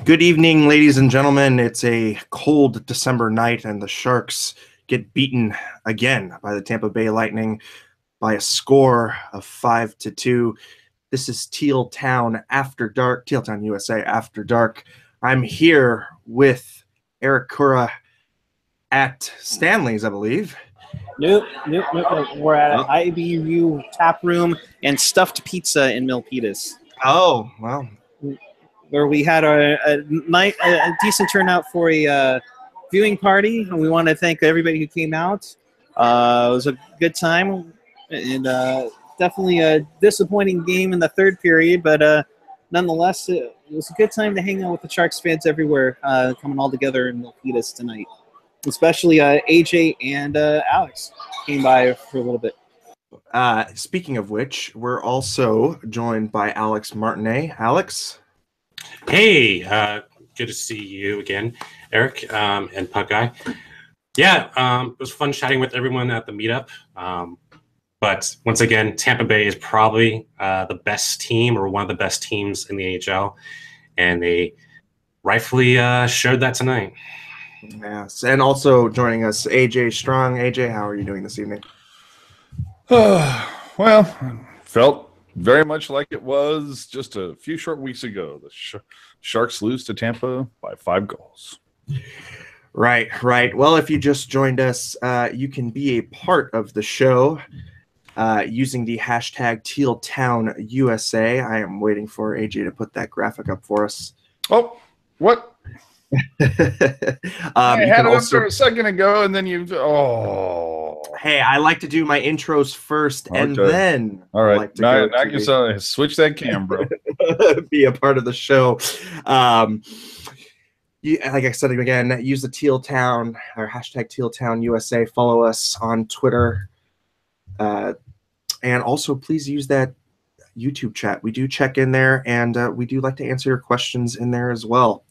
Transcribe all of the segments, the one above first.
Good evening, ladies and gentlemen. It's a cold December night, and the Sharks get beaten again by the Tampa Bay Lightning by a score of 5-2. This is Teal Town After Dark, Teal Town USA After Dark. I'm here with Eric Cura at Stanley's, I believe. Nope. We're at IBU Tap Room and Stuffed Pizza in Milpitas. Oh, well. Where we had a decent turnout for a viewing party, and we want to thank everybody who came out. It was a good time, and definitely a disappointing game in the third period, but nonetheless, it was a good time to hang out with the Sharks fans everywhere, coming all together in Milpitas tonight. Especially AJ and Alex came by for a little bit. Speaking of which, we're also joined by Alex Martinet. Alex? Hey, good to see you again, Eric and Puck Guy. Yeah, it was fun chatting with everyone at the meetup. But once again, Tampa Bay is probably the best team or one of the best teams in the AHL, and they rightfully showed that tonight. Yes, and also joining us, AJ Strong. AJ, how are you doing this evening? Well, felt very much like it was just a few short weeks ago. The Sharks lose to Tampa by 5 goals. Right. Well, if you just joined us, you can be a part of the show using the hashtag TealTownUSA. I am waiting for AJ to put that graphic up for us. Oh, what? I had it up there a second ago, and then Hey, I like to do my intros first, and then all right. like to now you can switch that cam, bro. Be a part of the show. Like I said again, use the Teal Town or hashtag TealTownUSA. Follow us on Twitter, and also please use that YouTube chat. We do check in there, and we do like to answer your questions in there as well.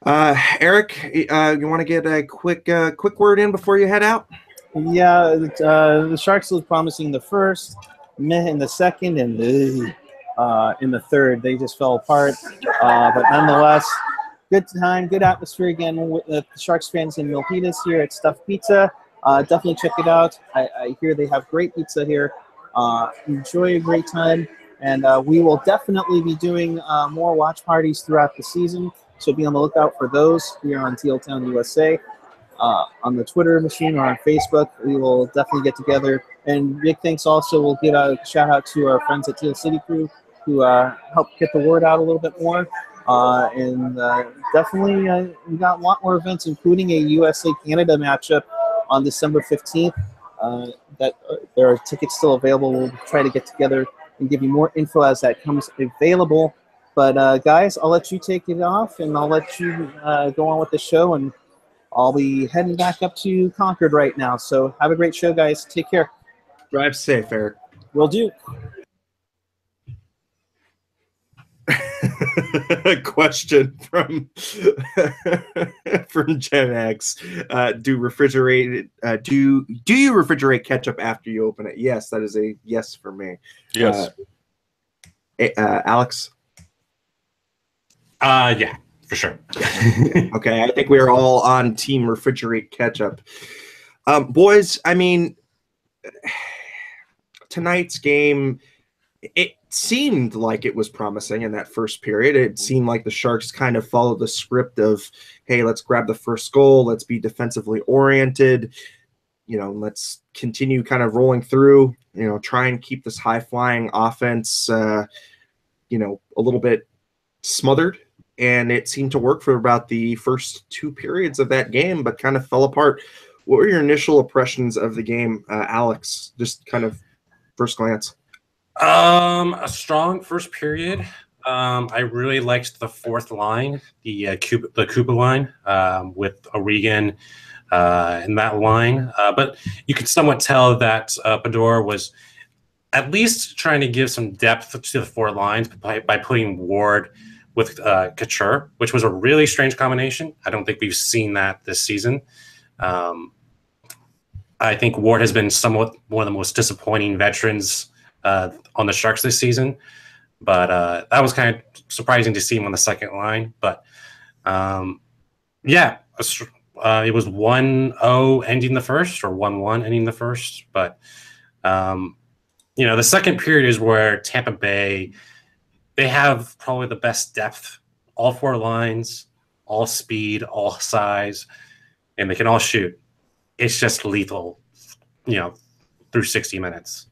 Eric, you want to get a quick word in before you head out? Yeah, the Sharks was promising the first, in the second, and in the third. They just fell apart. But nonetheless, good time, good atmosphere again with the Sharks fans in Milpitas here at Stuffed Pizza. Definitely check it out. I hear they have great pizza here. Enjoy a great time. And we will definitely be doing more watch parties throughout the season. So be on the lookout for those here on Teal Town USA. On the Twitter machine or on Facebook, we will definitely get together. And big thanks also, we'll give a shout out to our friends at Teal City Crew who helped get the word out a little bit more. And definitely we got a lot more events, including a USA-Canada matchup on December 15th. There are tickets still available. We'll try to get together and give you more info as that comes available. But, guys, I'll let you take it off, and I'll let you go on with the show, and I'll be heading back up to Concord right now. So have a great show, guys. Take care. Drive safe, Eric. Will do. Question from Gen X: Do you refrigerate ketchup after you open it? Yes, that is a yes for me. Yes. Alex? Yeah, for sure. Okay, I think we're all on team refrigerate ketchup. Boys, I mean, tonight's game, it seemed like it was promising in that first period. It seemed like the Sharks kind of followed the script of, hey, let's grab the first goal, let's be defensively oriented, let's continue kind of rolling through, try and keep this high-flying offense, a little bit smothered. And it seemed to work for about the first 2 periods of that game, but kind of fell apart. What were your initial impressions of the game, Alex? Just kind of first glance. A strong first period. I really liked the fourth line, the Cuba line, with O'Regan in that line. But you could somewhat tell that Pador was at least trying to give some depth to the 4 lines by putting Ward with Couture, which was a really strange combination. I don't think we've seen that this season. I think Ward has been somewhat one of the most disappointing veterans on the Sharks this season. But that was kind of surprising to see him on the second line. But yeah, it was 1-0 ending the first, or 1-1 ending the first. But the second period is where Tampa Bay, they have probably the best depth, all four lines, all speed, all size, and they can all shoot. It's just lethal, through 60 minutes.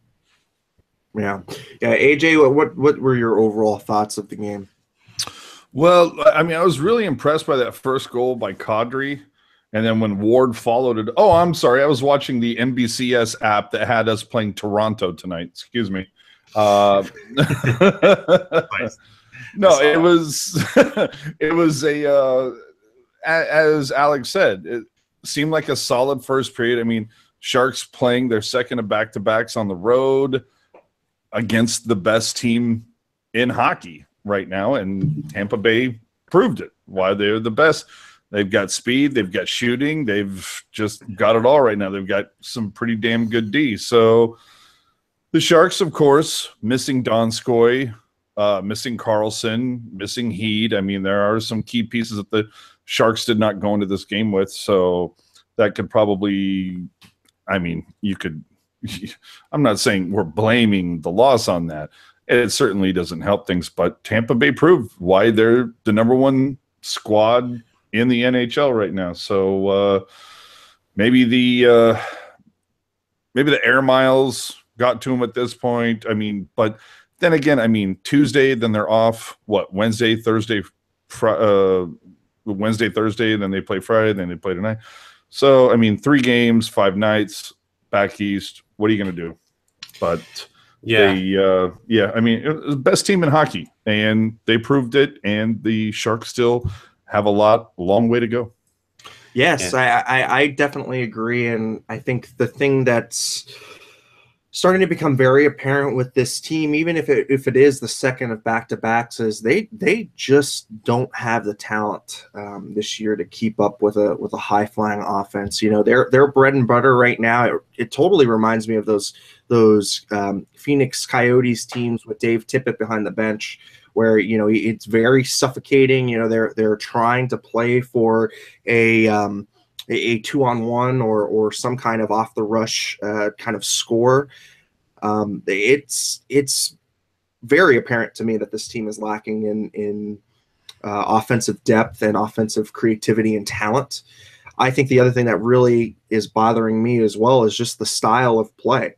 Yeah. AJ, what were your overall thoughts of the game? Well, I mean, I was really impressed by that first goal by Kadri. And then when Ward followed it, I'm sorry, I was watching the NBCS app that had us playing Toronto tonight. Excuse me. No, it was as Alex said, it seemed like a solid first period. I mean, Sharks playing their second of back-to-backs on the road against the best team in hockey right now, and Tampa Bay proved it. Why they're the best. They've got speed, they've got shooting, they've just got it all right now. They've got some pretty damn good D. So the Sharks, of course, missing Donskoy, missing Carlson, missing Heed. I mean, there are some key pieces that the Sharks did not go into this game with. So that could probably, I mean, you could, I'm not saying we're blaming the loss on that. It certainly doesn't help things, but Tampa Bay proved why they're the number one squad in the NHL right now. So maybe the air miles got to them at this point. I mean, but then again, I mean, Tuesday, then they're off. What, Wednesday, Thursday, Wednesday, Thursday, and then they play Friday, then they play tonight. So I mean, 3 games, 5 nights, back east. What are you going to do? But yeah, I mean, it was the best team in hockey, and they proved it. And the Sharks still have a long way to go. Yes, yeah. I definitely agree, and I think the thing that's starting to become very apparent with this team, even if it is the second of back-to-backs, is they just don't have the talent this year to keep up with a high-flying offense. Their bread and butter right now, it totally reminds me of those Phoenix Coyotes teams with Dave Tippett behind the bench, where it's very suffocating. They're trying to play for a 2-on-1 or some kind of off the rush kind of score. It's very apparent to me that this team is lacking in offensive depth and offensive creativity and talent. I think the other thing that really is bothering me as well is just the style of play.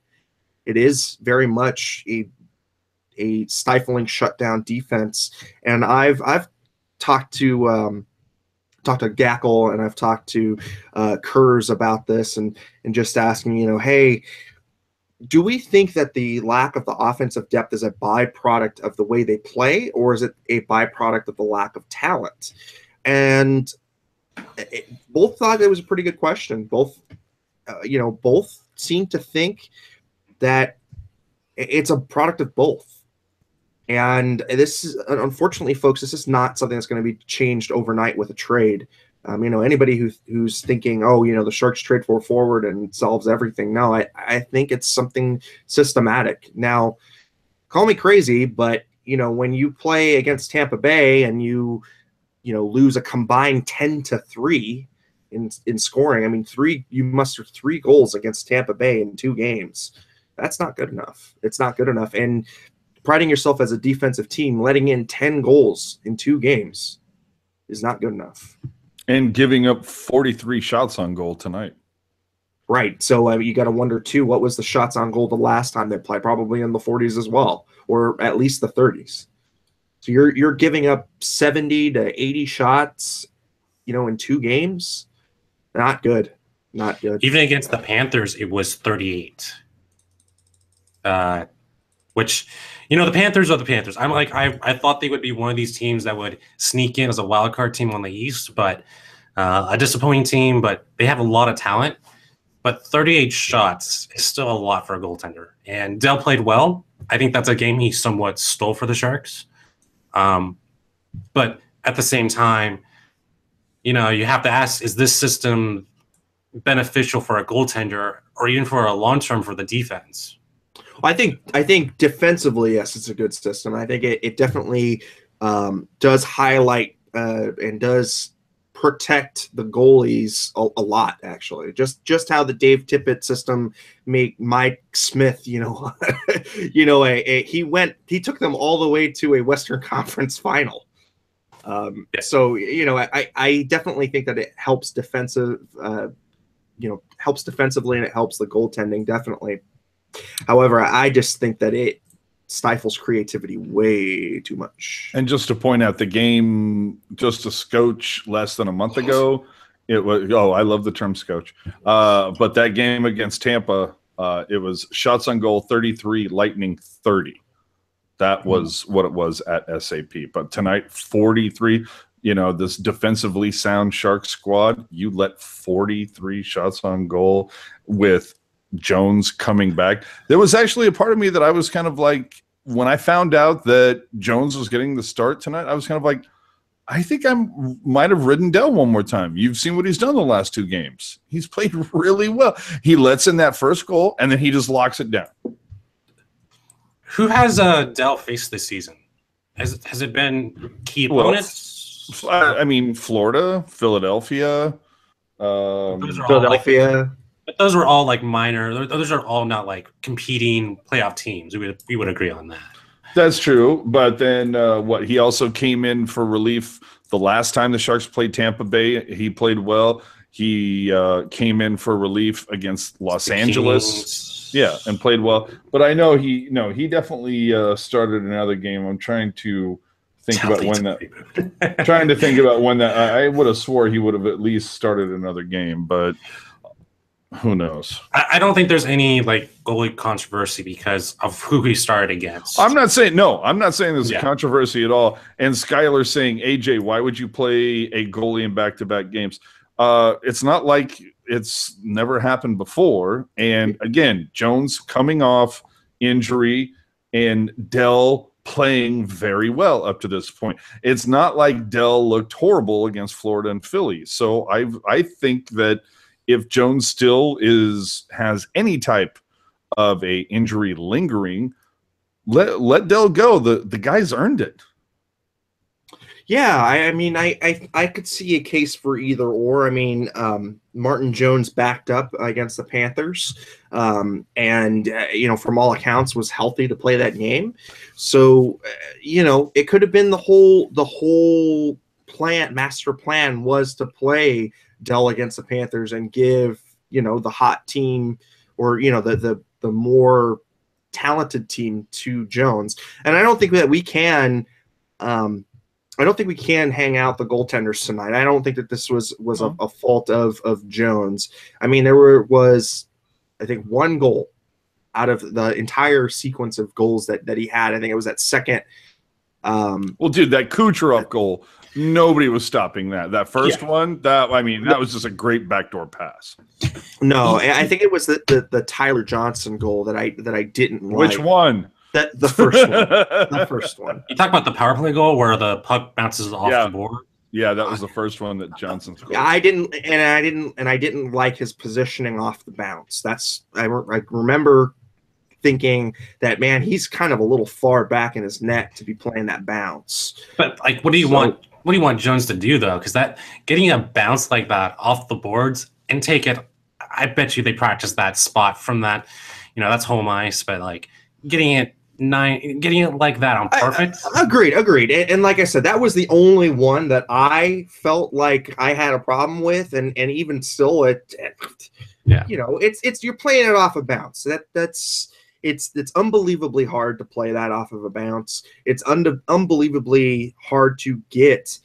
It is very much a stifling shutdown defense, and I've talked to Gackle, and I've talked to Kurz about this, and just asking, hey, do we think that the lack of the offensive depth is a byproduct of the way they play, or is it a byproduct of the lack of talent? And both thought it was a pretty good question. Both seem to think that it's a product of both. And this is, unfortunately, folks, this is not something that's going to be changed overnight with a trade. Anybody who's thinking, the Sharks trade for forward and solves everything. No, I think it's something systematic. Now, call me crazy, but when you play against Tampa Bay and you lose a combined 10-3 in scoring, I mean, you mustered 3 goals against Tampa Bay in 2 games. That's not good enough. It's not good enough. And priding yourself as a defensive team, letting in 10 goals in 2 games is not good enough. And giving up 43 shots on goal tonight. Right. So you got to wonder, too, what was the shots on goal the last time they played? Probably in the 40s as well, or at least the 30s. So you're giving up 70 to 80 shots, in 2 games. Not good. Not good. Even against the Panthers, it was 38. Which, the Panthers are the Panthers. I'm like, I thought they would be one of these teams that would sneak in as a wild card team on the East, but a disappointing team. But they have a lot of talent. But 38 shots is still a lot for a goaltender. And Dell played well. I think that's a game he somewhat stole for the Sharks. But at the same time, you have to ask: is this system beneficial for a goaltender, or even for a long term for the defense? I think defensively, yes, it's a good system. I think it definitely does highlight and does protect the goalies a lot. Actually, just how the Dave Tippett system made Mike Smith, he took them all the way to a Western Conference final. So I definitely think that it helps helps defensively, and it helps the goaltending definitely. However, I just think that it stifles creativity way too much. And just to point out, the game just a scotch less than a month ago, it was I love the term scotch. But that game against Tampa, it was shots on goal 33, Lightning 30. That was what it was at SAP. But tonight, 43. This defensively sound Sharks squad, you let 43 shots on goal with Jones coming back. There was actually a part of me that I was kind of like, when I found out that Jones was getting the start tonight, I was kind of like, I think I might have ridden Dell one more time. You've seen what he's done the last 2 games. He's played really well. He lets in that first goal, and then he just locks it down. Who has Dell faced this season? Has it been key opponents? I mean, Florida, Philadelphia. Philadelphia. But those were all like minor. Those are all not like competing playoff teams. We would agree on that. That's true. But then he also came in for relief the last time the Sharks played Tampa Bay. He played well. He came in for relief against Los Angeles. Yeah, and played well. But I know he definitely started another game. I'm trying to think about when that. I would have swore he would have at least started another game, but who knows? I don't think there's any like goalie controversy because of who he started against. I'm not saying there's a controversy at all. And Skylar's saying, AJ, why would you play a goalie in back-to-back games? It's not like it's never happened before. And again, Jones coming off injury and Dell playing very well up to this point. It's not like Dell looked horrible against Florida and Philly. So I think that if Jones still has any type of a injury lingering, let Dell go. The guy's earned it. Yeah, I mean, I could see a case for either or. I mean, Martin Jones backed up against the Panthers, and from all accounts was healthy to play that game. So, it could have been the whole master plan was to play Dell against the Panthers and give the hot team or the more talented team to Jones. And I don't think that we can. I don't think we can hang out the goaltenders tonight. I don't think that this was a fault of Jones. I mean, there was, I think, 1 goal out of the entire sequence of goals that he had. I think it was that second. Well, dude, that Kucherov goal, nobody was stopping that. That first one, that was just a great backdoor pass. No, I think it was the Tyler Johnson goal that I didn't like. Which one? The first one. The first one. You talk about the power play goal where the puck bounces off the board. Yeah, that was the first one that Johnson scored. I didn't like his positioning off the bounce. I remember thinking that, man, he's kind of a little far back in his net to be playing that bounce. But like, what do you want Jones to do though? Because that getting a bounce like that off the boards and take it, I bet you they practice that spot from that. That's home ice, but like getting it like that on purpose. Agreed. And like I said, that was the only one that I felt like I had a problem with, and even still, it's you're playing it off a bounce. It's unbelievably hard to play that off of a bounce. It's unbelievably hard to get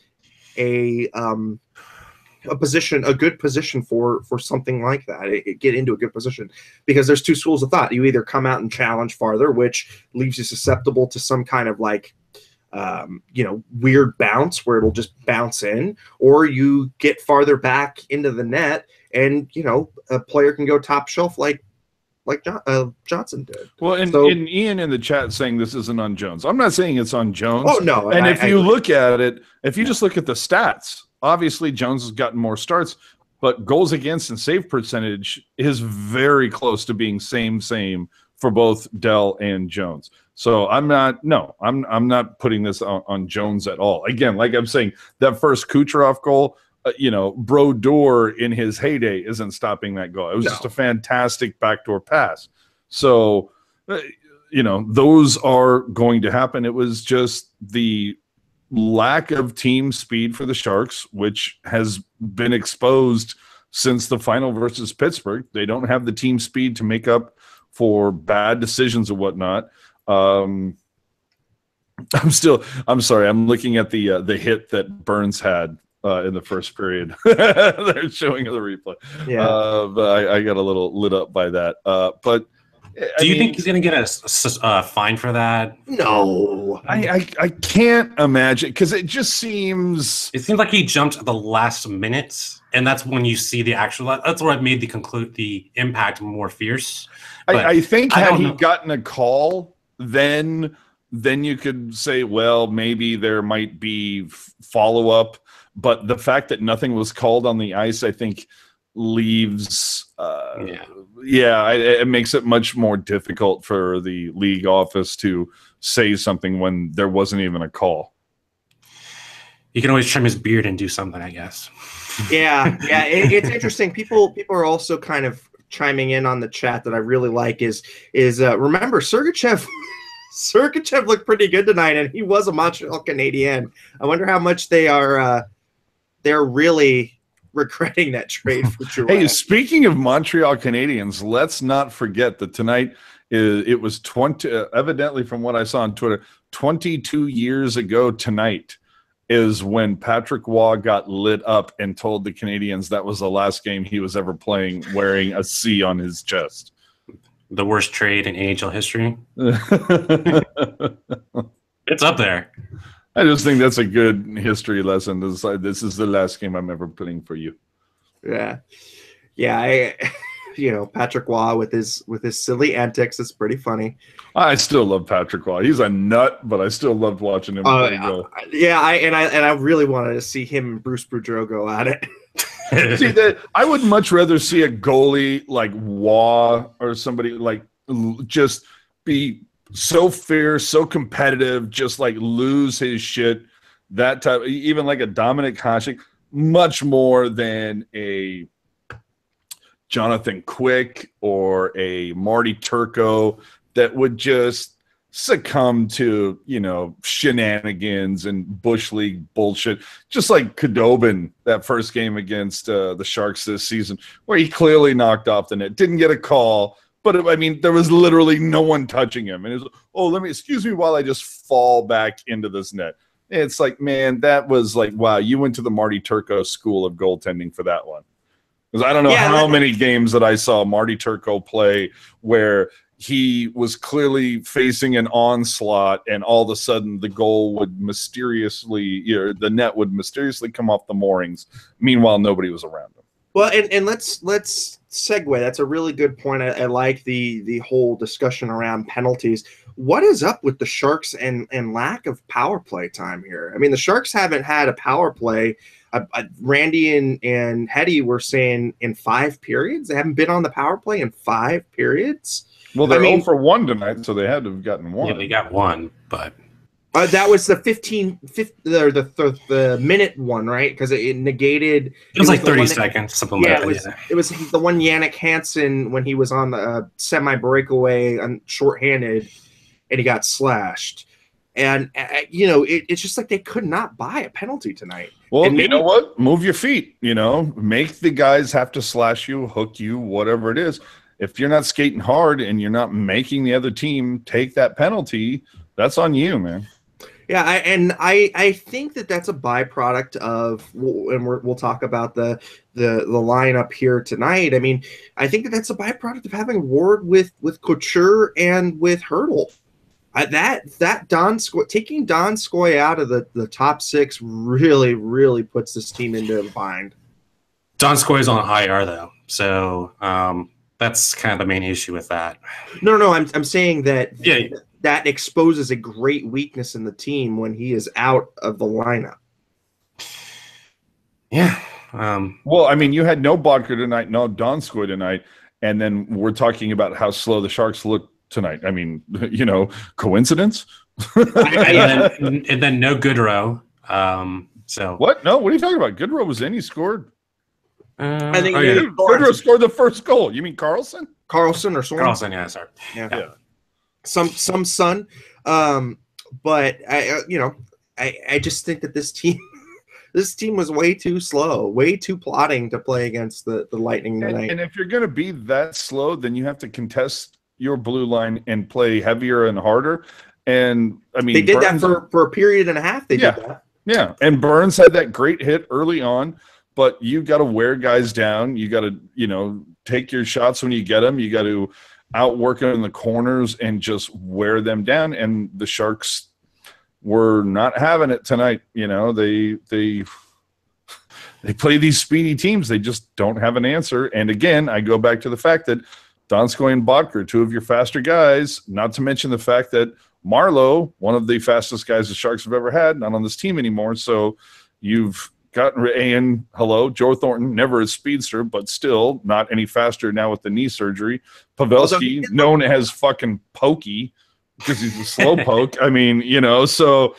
a good position for something like that. Get into a good position, because there's 2 schools of thought. You either come out and challenge farther, which leaves you susceptible to some kind of like weird bounce where it'll just bounce in, or you get farther back into the net and a player can go top shelf like Johnson did. Well, and Ian in the chat saying this isn't on Jones. I'm not saying it's on Jones. Oh no. And if you look at it, if you just look at the stats, obviously Jones has gotten more starts, but goals against and save percentage is very close to being same for both Dell and Jones. So I'm not putting this on Jones at all. Again, like I'm saying, that first Kucherov goal, Brodeur in his heyday isn't stopping that goal. It was just a fantastic backdoor pass. So, those are going to happen. It was just the lack of team speed for the Sharks, which has been exposed since the final versus Pittsburgh. They don't have the team speed to make up for bad decisions and whatnot. I'm sorry. I'm looking at the hit that Burns had in the first period. They're showing the replay. Yeah. But I got a little lit up by that. But do you think he's going to get a fine for that? No, I can't imagine, because it just seems. It seems like he jumped at the last minute, and that's when you see the actual. That's what made the impact more fierce. I think had he gotten a call, then you could say, well, maybe there might be follow up. But the fact that nothing was called on the ice, I think, leaves. It makes it much more difficult for the league office to say something when there wasn't even a call. You can always trim his beard and do something, I guess. Yeah. It's interesting. People are also kind of chiming in on the chat that I really like is remember Sergachev. Sergachev looked pretty good tonight, and he was a Montreal Canadien. I wonder how much they're really regretting that trade for Giroux. Hey, speaking of Montreal Canadiens, let's not forget that tonight it was 20. Evidently, from what I saw on Twitter, 22 years ago tonight is when Patrick Waugh got lit up and told the Canadiens that was the last game he was ever playing wearing a C on his chest. The worst trade in AHL history. It's up there. I just think that's a good history lesson. This is the last game I'm ever playing for you. Yeah. Patrick Waugh with his silly antics. It's pretty funny. I still love Patrick Waugh. He's a nut, but I still loved watching him play. I really wanted to see him and Bruce Boudreau go at it. See, I would much rather see a goalie like Waugh or somebody like just be so fierce, so competitive, just like lose his shit. That type, even like a Dominic Hasek, much more than a Jonathan Quick or a Marty Turco that would just succumb to, shenanigans and Bush League bullshit, just like Khudobin that first game against the Sharks this season, where he clearly knocked off the net, didn't get a call, but there was literally no one touching him, and it was, excuse me while I just fall back into this net. It's like, man, that was like, wow, you went to the Marty Turco school of goaltending for that one. Because I don't know how many games that I saw Marty Turco play where he was clearly facing an onslaught, and all of a sudden the goal would the net would mysteriously come off the moorings. Meanwhile, nobody was around him. Well, and let's segue. That's a really good point. I like the whole discussion around penalties. What is up with the Sharks and lack of power play time here? I mean, the Sharks haven't had a power play. Randy and Hetty were saying in 5 periods. They haven't been on the power play in 5 periods. Well, they're 0 for 1 tonight, so they had to have gotten 1. Yeah, they got 1, but that was the the minute one, right? Because it negated. It was like 30 seconds, something like that. It was the one Yannick Hansen when he was on the semi breakaway and shorthanded, and he got slashed. And it's just like they could not buy a penalty tonight. Well, you know what? Move your feet. Make the guys have to slash you, hook you, whatever it is. If you're not skating hard and you're not making the other team take that penalty, that's on you, man. Yeah, I think that's a byproduct of, and we'll talk about the lineup here tonight. I mean, I think that's a byproduct of having Ward with Couture and with Hurdle. Taking Donskoy out of the top 6 really, really puts this team into a bind. Donskoy's on IR though, so that's kind of the main issue with that. No, I'm saying that that exposes a great weakness in the team when he is out of the lineup. Yeah. Well, I mean, you had no Bodker tonight, no Donskoy tonight, and then we're talking about how slow the Sharks look tonight. I mean, coincidence? And then no Goodrow. So what? No, what are you talking about? Goodrow was in. He scored. I think Goodrow scored the first goal. You mean Carlson? Carlson or Soren? Carlson, yeah, sorry. Yeah. Some son. But I just think that this team was way too slow, way too plodding to play against the Lightning tonight. And if you're going to be that slow, then you have to contest your blue line and play heavier and harder. And I mean, they did that for a period and a half. They did that. Yeah. And Burns had that great hit early on, but you got to wear guys down. You got to, take your shots when you get them. You got to outwork them in the corners and just wear them down. And the Sharks were not having it tonight. They play these speedy teams. They just don't have an answer. And again, I go back to the fact that Donskoy and Bodker, two of your faster guys, not to mention the fact that Marlowe, one of the fastest guys the Sharks have ever had, not on this team anymore. So you've gotten Joe Thornton, never a speedster, but still not any faster now with the knee surgery. Pavelski, known as fucking Pokey because he's a slow poke. I mean, so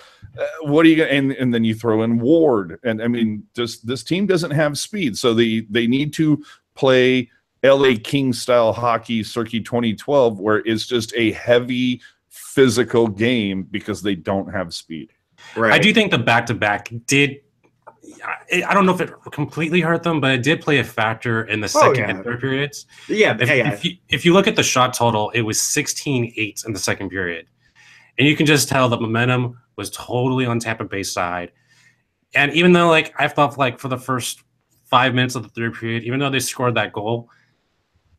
what are you going to, and then you throw in Ward. And I mean, just this team doesn't have speed. So they need to play LA King style hockey circa 2012, where it's just a heavy physical game because they don't have speed. Right. I do think the back-to-back did. I don't know if it completely hurt them, but it did play a factor in the second and third periods. Yeah. If you look at the shot total, it was 16-8 in the second period. And you can just tell the momentum was totally on Tampa Bay's side. And even though, I felt like for the first 5 minutes of the third period, even though they scored that goal,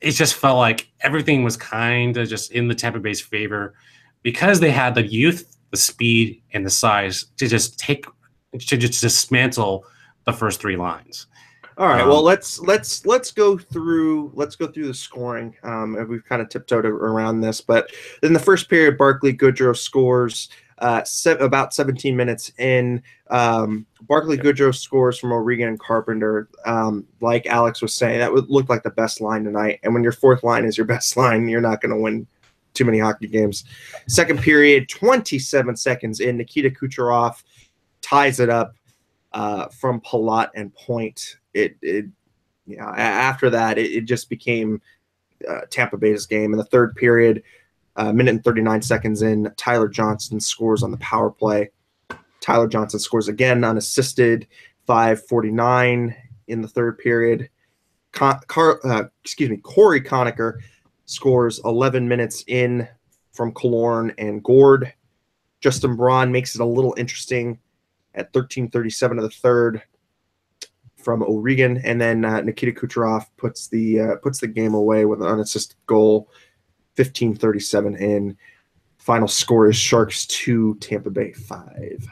it just felt like everything was kind of just in the Tampa Bay's favor because they had the youth, the speed, and the size to just dismantle the first three lines. All right. Well, let's go through the scoring. We've kind of tiptoed around this, but in the first period, Barclay Goodrow scores about 17 minutes in. Barclay Goodrow scores from O'Regan and Carpenter. Like Alex was saying, that would look like the best line tonight. And when your fourth line is your best line, you're not going to win too many hockey games. Second period, 27 seconds in, Nikita Kucherov ties it up from Palat and point. After that, it just became Tampa Bay's game. In the third period, minute and 39 seconds in, Tyler Johnson scores on the power play. Tyler Johnson scores again unassisted, 5:49 in the third period. Corey Conacher scores 11 minutes in from Killorn and Gord. Justin Braun makes it a little interesting at 13:37 of the third from O'Regan, and then Nikita Kucherov puts the game away with an unassisted goal. 15:37 in. Final score is Sharks 2, Tampa Bay 5.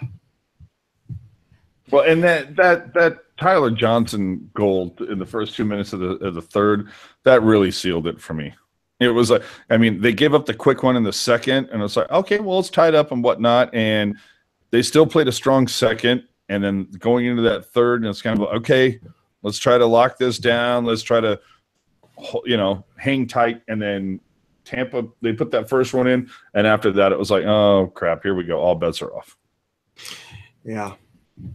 Well, and that Tyler Johnson goal in the first 2 minutes of the third, that really sealed it for me. It was like, I mean, they gave up the quick one in the second, and it's like, okay, well, it's tied up and whatnot, and they still played a strong second, and then going into that third, and it's kind of like, okay, let's try to lock this down. Let's try to, hang tight, and then Tampa, they put that first one in, and after that, it was like, oh, crap, here we go. All bets are off. Yeah.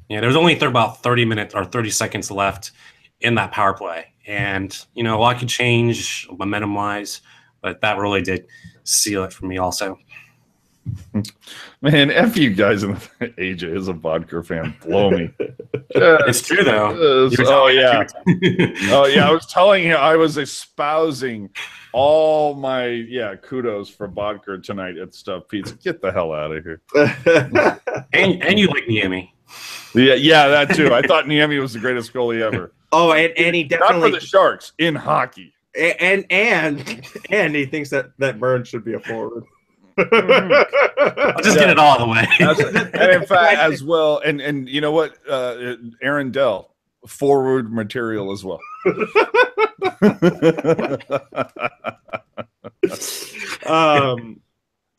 Yeah, there was only about 30 minutes or 30 seconds left in that power play. And, a lot could change momentum-wise, but that really did seal it for me also. Man, F you guys, AJ is a vodka fan. Blow me. It's true, though. Oh, yeah. I was telling you, I was espousing all my, kudos for vodka tonight at Stuff Pizza. Get the hell out of here. and you like Niemi. Yeah, that too. I thought Niemi was the greatest goalie ever. Oh, and he definitely not for the Sharks in hockey. And he thinks that Burns should be a forward. I'll just get it all the way. And in fact, as well, and you know what, Aaron Dell, forward material as well.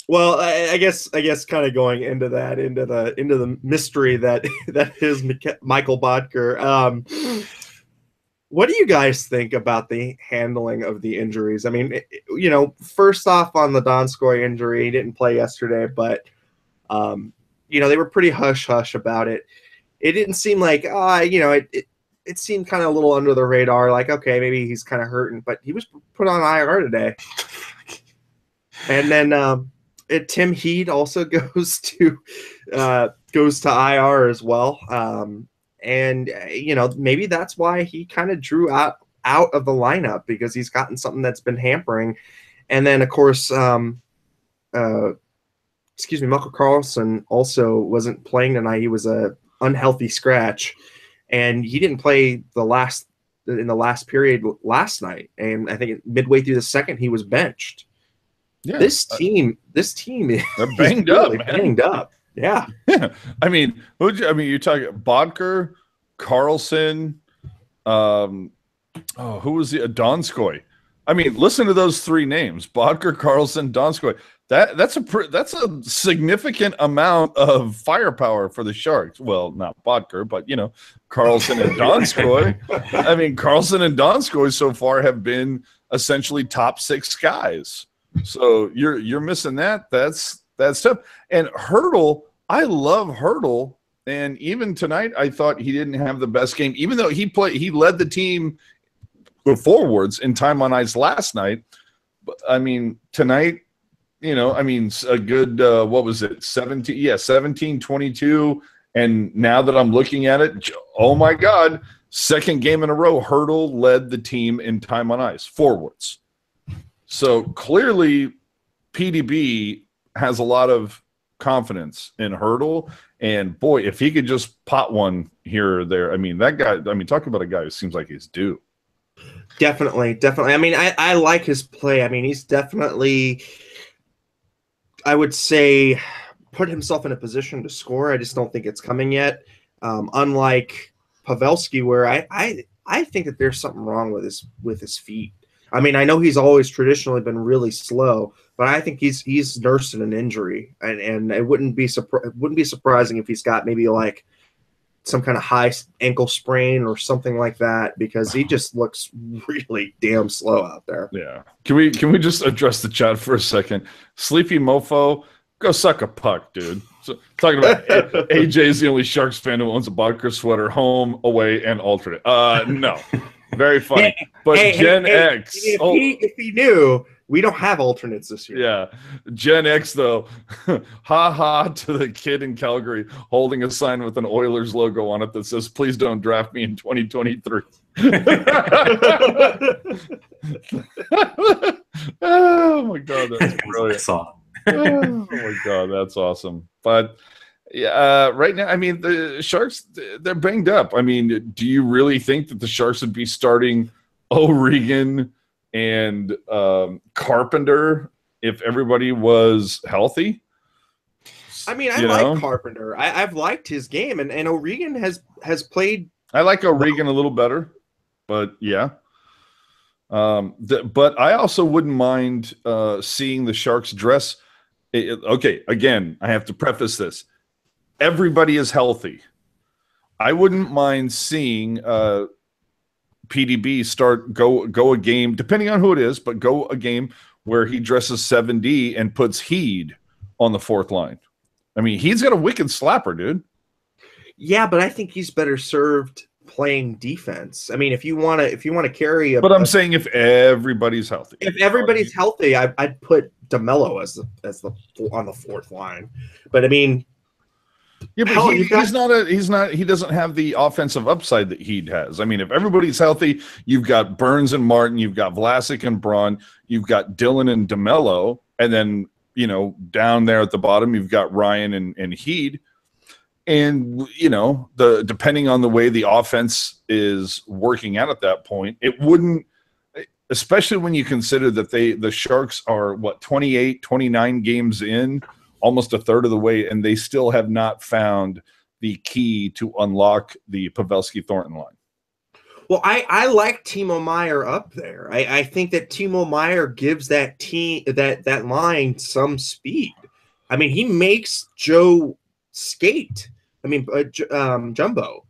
Well, I guess kind of going into the mystery that is Michael Bodker. What do you guys think about the handling of the injuries? I mean, first off on the Donskoy injury, he didn't play yesterday, but they were pretty hush hush about it. It didn't seem like, it seemed kind of a little under the radar. Like, okay, maybe he's kind of hurting, but he was put on IR today. And then Tim Heed also goes to IR as well. And maybe that's why he kind of drew out of the lineup, because he's gotten something that's been hampering. And then of course, Michael Carlson also wasn't playing tonight. He was a unhealthy scratch, and he didn't play in the last period last night. And I think midway through the second, he was benched. Yeah, this team is banged up, man. Banged up. Yeah. I mean, you're talking Bodker, Carlson, who was the Donskoy? I mean, listen to those three names: Bodker, Carlson, Donskoy. That's a significant amount of firepower for the Sharks. Well, not Bodker, but Carlson and Donskoy. I mean, Carlson and Donskoy so far have been essentially top 6 guys. So you're missing that. That's tough. And Hertl, I love Hertl. And even tonight, I thought he didn't have the best game, even though he led the team with forwards in time on ice last night. But I mean, tonight, a good, what was it? 17, 22. And now that I'm looking at it, oh my God, second game in a row, Hertl led the team in time on ice, forwards. So clearly, PDB has a lot of confidence in Hertl, and boy, if he could just pot one here or there, I mean, that guy. I mean, talking about a guy who seems like he's due. Definitely. I mean, I like his play. I mean, he's definitely, I would say, put himself in a position to score. I just don't think it's coming yet. Unlike Pavelski, where I think that there's something wrong with his feet. I mean, I know he's always traditionally been really slow, but I think he's nursing an injury, and it wouldn't be surprising if he's got maybe like some kind of high ankle sprain or something like that, because he just looks really damn slow out there. Yeah. Can we just address the chat for a second? Sleepy Mofo, go suck a puck, dude. So, talking about AJ's the only Sharks fan who owns a Bodker sweater, home, away, and alternate. No. Very funny. But Gen X. If he knew, we don't have alternates this year. Yeah. Gen X, though. Ha ha to the kid in Calgary holding a sign with an Oilers logo on it that says, "Please don't draft me in 2023. Oh, my God. That's brilliant. Oh, my God. That's awesome. But yeah, right now, I mean, the Sharks, they're banged up. I mean, do you really think that the Sharks would be starting O'Regan and Carpenter if everybody was healthy? I mean, I like Carpenter. I've liked his game, and O'Regan has played. I like O'Regan a little better, but yeah. But I also wouldn't mind seeing the Sharks dress. Okay, again, I have to preface this. Everybody is healthy. I wouldn't mind seeing PDB go a game, depending on who it is, but go a game where he dresses 7D and puts Heed on the fourth line. I mean, he's got a wicked slapper, dude. Yeah, but I think he's better served playing defense. I mean, if you want to carry a, but I'm saying if everybody's healthy, healthy, I'd put DeMello as the on the fourth line. But I mean. Yeah, but he doesn't have the offensive upside that Heed has. I mean, if everybody's healthy, you've got Burns and Martin, you've got Vlasic and Braun, you've got Dylan and DeMello, and then, down there at the bottom, you've got Ryan and Heed. And, depending on the way the offense is working out at that point, it wouldn't, especially when you consider that the Sharks are, 28, 29 games in, almost a third of the way, and they still have not found the key to unlock the Pavelski-Thornton line. Well, I like Timo Meier up there. I think that Timo Meier gives that team that line some speed. I mean, he makes Joe skate. I mean, Jumbo.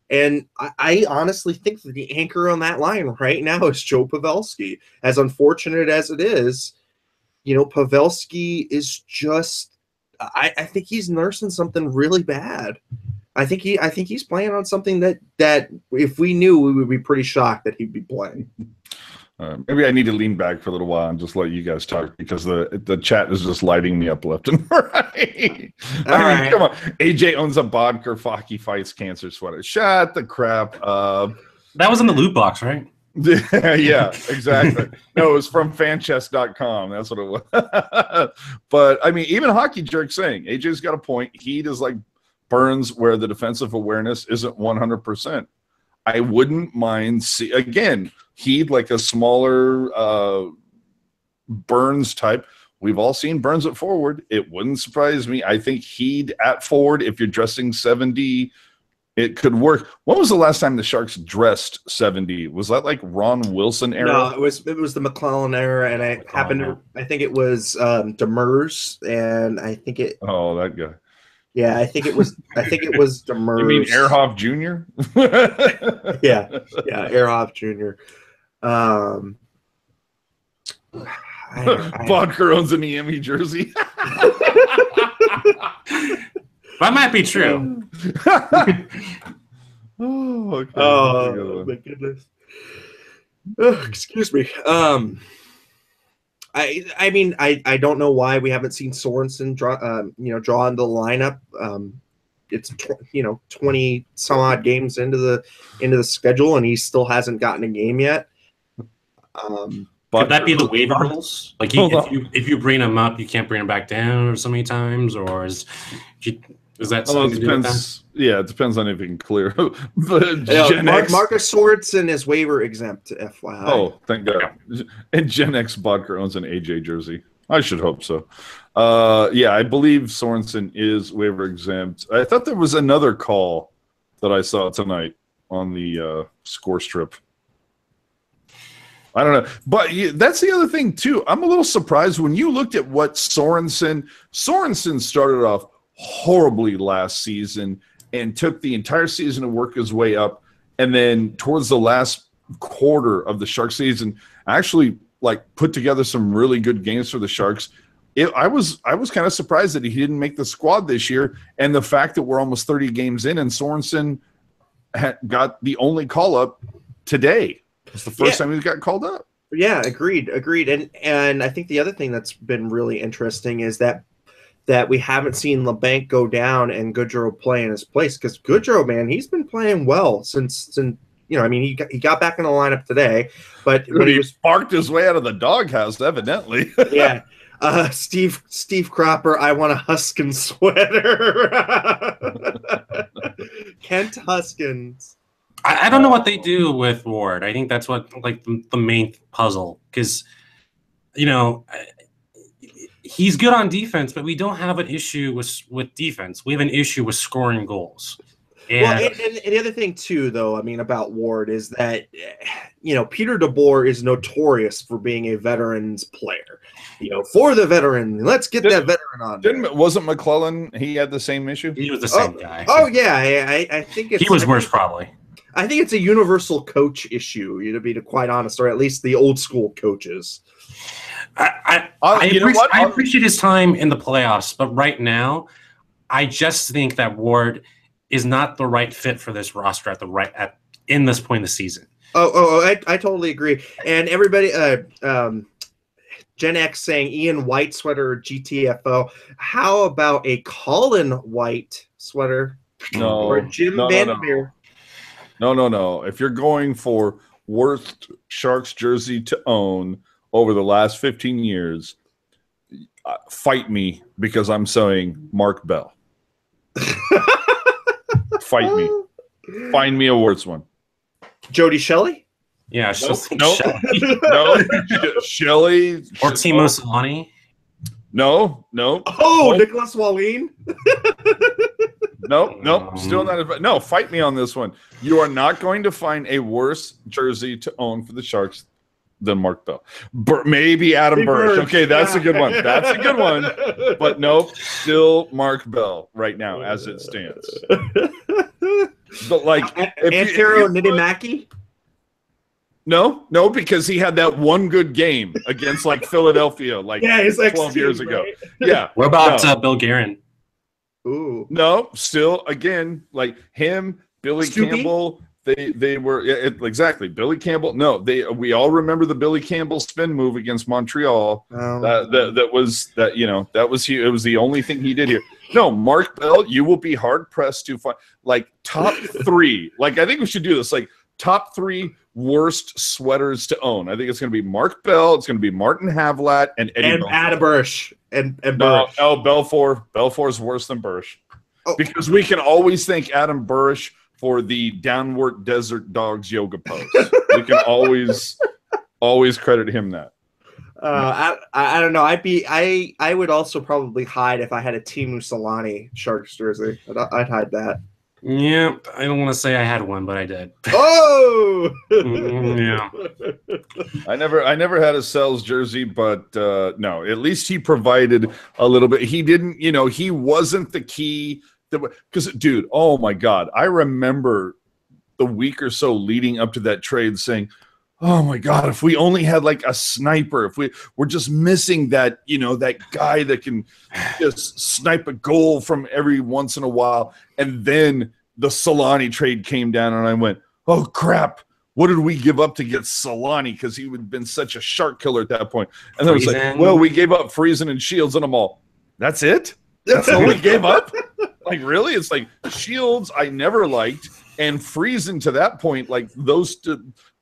And I honestly think that the anchor on that line right now is Joe Pavelski. As unfortunate as it is, Pavelski is just I think he's nursing something really bad. I think he's playing on something that if we knew, we would be pretty shocked that he'd be playing. Maybe I need to lean back for a little while and just let you guys talk because the chat is just lighting me up left and right. I mean, come on. AJ owns a Bodker Hockey Fights cancer sweater. Shut the crap up. That was in the loot box, right? Yeah, exactly. No, it was from fanchest.com. That's what it was. But, I mean, even Hockey Jerk saying, AJ's got a point. He does like Burns where the defensive awareness isn't 100%. I wouldn't mind again, he'd like a smaller Burns type. We've all seen Burns at forward. It wouldn't surprise me. I think he'd at forward, if you're dressing 7D, it could work. When was the last time the Sharks dressed 7D? Was that like Ron Wilson era? No, it was the McClellan era, and I think it was Demers, and I think it. Oh, that guy. Yeah, I think it was Demers. You mean Ehrhoff Jr.? yeah, Ehrhoff Jr. Bodker owns an EME jersey. That might be true. Oh, okay. Oh my goodness. Excuse me. I mean, I don't know why we haven't seen Sorensen draw into the lineup. It's 20 some odd games into the schedule, and he still hasn't gotten a game yet. Could that be the waiver rules? Like, if you bring him up, you can't bring him back down, or so many times, or is that something to do with that? Yeah, it depends on if you can clear. Marcus Sorensen is waiver exempt, FYI. Oh, thank God. And Gen X Bodker owns an AJ jersey. I should hope so. Yeah, I believe Sorensen is waiver exempt. I thought there was another call that I saw tonight on the score strip. I don't know. But that's the other thing, too. I'm a little surprised when you looked at what Sorensen started off horribly last season and took the entire season to work his way up, and then towards the last quarter of the Sharks season actually like put together some really good games for the Sharks. I was kind of surprised that he didn't make the squad this year, and the fact that we're almost 30 games in and Sorensen got the only call up today. It's the first time he got called up. Yeah, agreed. And I think the other thing that's been really interesting is that we haven't seen LeBanc go down and Goodrow play in his place, because Goodrow, man, he's been playing well since he got back in the lineup today, but when he sparked his way out of the doghouse, evidently. Yeah. Steve Cropper, I want a Huskin sweater. Kent Huskins. I don't know what they do with Ward. I think that's what the main puzzle, because he's good on defense, but we don't have an issue with defense. We have an issue with scoring goals. And the other thing too, though, I mean, about Ward is that Peter DeBoer is notorious for being a veterans player. For the veteran, let's get that veteran on. Wasn't McClellan? He had the same issue. He was the same guy. Oh yeah, I think he was worse probably. I think it's a universal coach issue, to be quite honest, or at least the old school coaches. I appreciate his time in the playoffs, but right now, I just think that Ward is not the right fit for this roster in this point in the season. I totally agree. And everybody, Gen X saying Ian White sweater or GTFO. How about a Colin White sweater? No, or Jim Vandermeer? No. If you're going for worst Sharks jersey to own over the last 15 years, fight me, because I'm saying Mark Bell. Fight me. Find me a worse one. Jody Shelley? Yeah, Shelley. Or Timo Solani? No. Oh, Nicholas Wallin? Nope. Still not. No, fight me on this one. You are not going to find a worse jersey to own for the Sharks than Mark Bell. Maybe Adam Burch. Okay, that's a good one. But nope, still Mark Bell right now as it stands. But like, Antero Nidimaki? No, because he had that one good game against like Philadelphia, like his 12 years ago. right? Yeah. What about Bill Guerin? Ooh. No, still again like him, Billy Stoopy? Campbell. They were exactly Billy Campbell. No, we all remember the Billy Campbell spin move against Montreal. That was it was the only thing he did here. No, Mark Bell, you will be hard pressed to find like top 3. Like I think we should do this. Like top 3 worst sweaters to own. I think it's going to be Mark Bell. It's going to be Martin Havlat and Eddie Adam Bursch and No, Bursch. Belfour is worse than Bursch because we can always thank Adam Bursch for the downward desert dogs yoga pose. We can always credit him that. I don't know. I would also probably hide if I had a Timu Solani Sharks jersey. I'd hide that. Yeah, I don't want to say I had one, but I did. Oh, Yeah. I never had a Sells jersey, but no, at least he provided a little bit. He didn't, he wasn't the key. Because, dude, oh my God, I remember the week or so leading up to that trade saying, oh my God, if we only had like a sniper, if we're just missing that, that guy that can just snipe a goal from every once in a while. And then the Solani trade came down and I went, oh crap, what did we give up to get Solani? Because he would have been such a shark killer at that point. And then it was like, well, we gave up Friesen and Shields, and I'm all, that's it? That's all we gave up? Like, really? It's like Shields I never liked, and Friesen to that point, like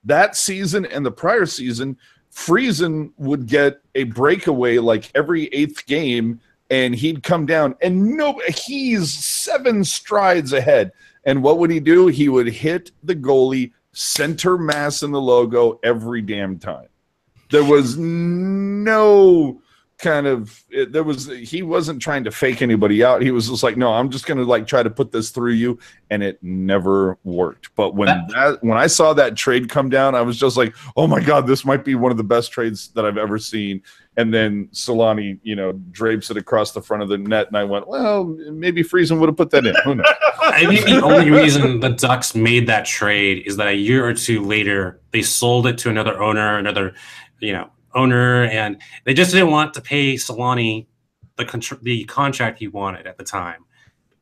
that season and the prior season, Friesen would get a breakaway like every 8th game, and he'd come down, and he's 7 strides ahead. And what would he do? He would hit the goalie center mass in the logo every damn time. There was no he wasn't trying to fake anybody out. He was just like, no, I'm just going to like try to put this through you. And it never worked. But when I saw that trade come down, I was just like, oh my God, this might be one of the best trades that I've ever seen. And then Solani, drapes it across the front of the net. And I went, well, maybe Friesen would have put that in. Who knows? I think the only reason the Ducks made that trade is that a year or two later, they sold it to another owner, and they just didn't want to pay Solani the contract he wanted at the time.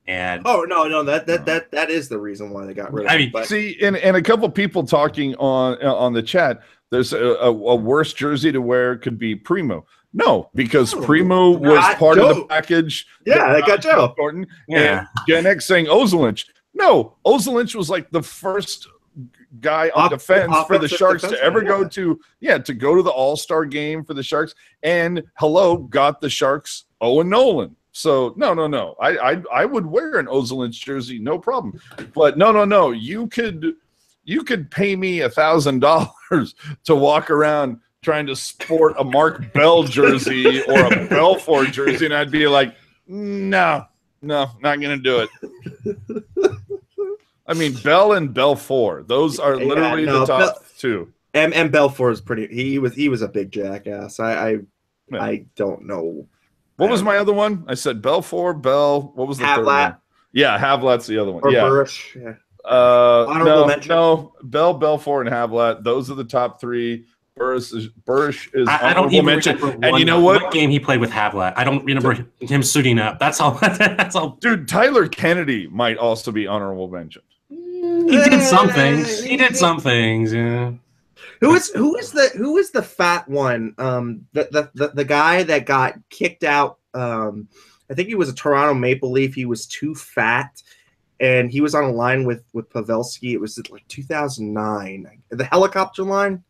And no, that is the reason why they got rid of him. See, and a couple people talking on the chat, there's a worse jersey to wear could be Primo. No, because Primo was part of the package. Yeah, they got Joe. Important. Yeah. And Gen X saying Ozelinch. No, Ozelinch was like the first guy on defense for the Sharks to ever go to the All-Star game for the Sharks, and got the Sharks Owen Nolan. So no. I would wear an Ozelinch jersey, no problem. But no. You could pay me $1,000 to walk around trying to sport a Mark Bell jersey or a Belfour jersey, and I'd be like, no, not gonna do it. I mean, Bell and Belfour, those are literally the top 2. And Belfour is pretty. He was a big jackass. I don't know. What was my other one? I said Belfour, Bell. What was the third one? Yeah, Havlat's the other one. Or yeah. Bursch. Yeah. Honorable mention. No, Bell, Belfour, and Havlat. Those are the top 3. Bursch is I don't even mention. And you know what game he played with Havlat? I don't remember him suiting up. That's all. That's all. Dude, Tyler Kennedy might also be honorable mention. He did some things. Yeah. Who is the fat one? The guy that got kicked out. I think he was a Toronto Maple Leaf. He was too fat, and he was on a line with Pavelski. It was like 2009. The helicopter line.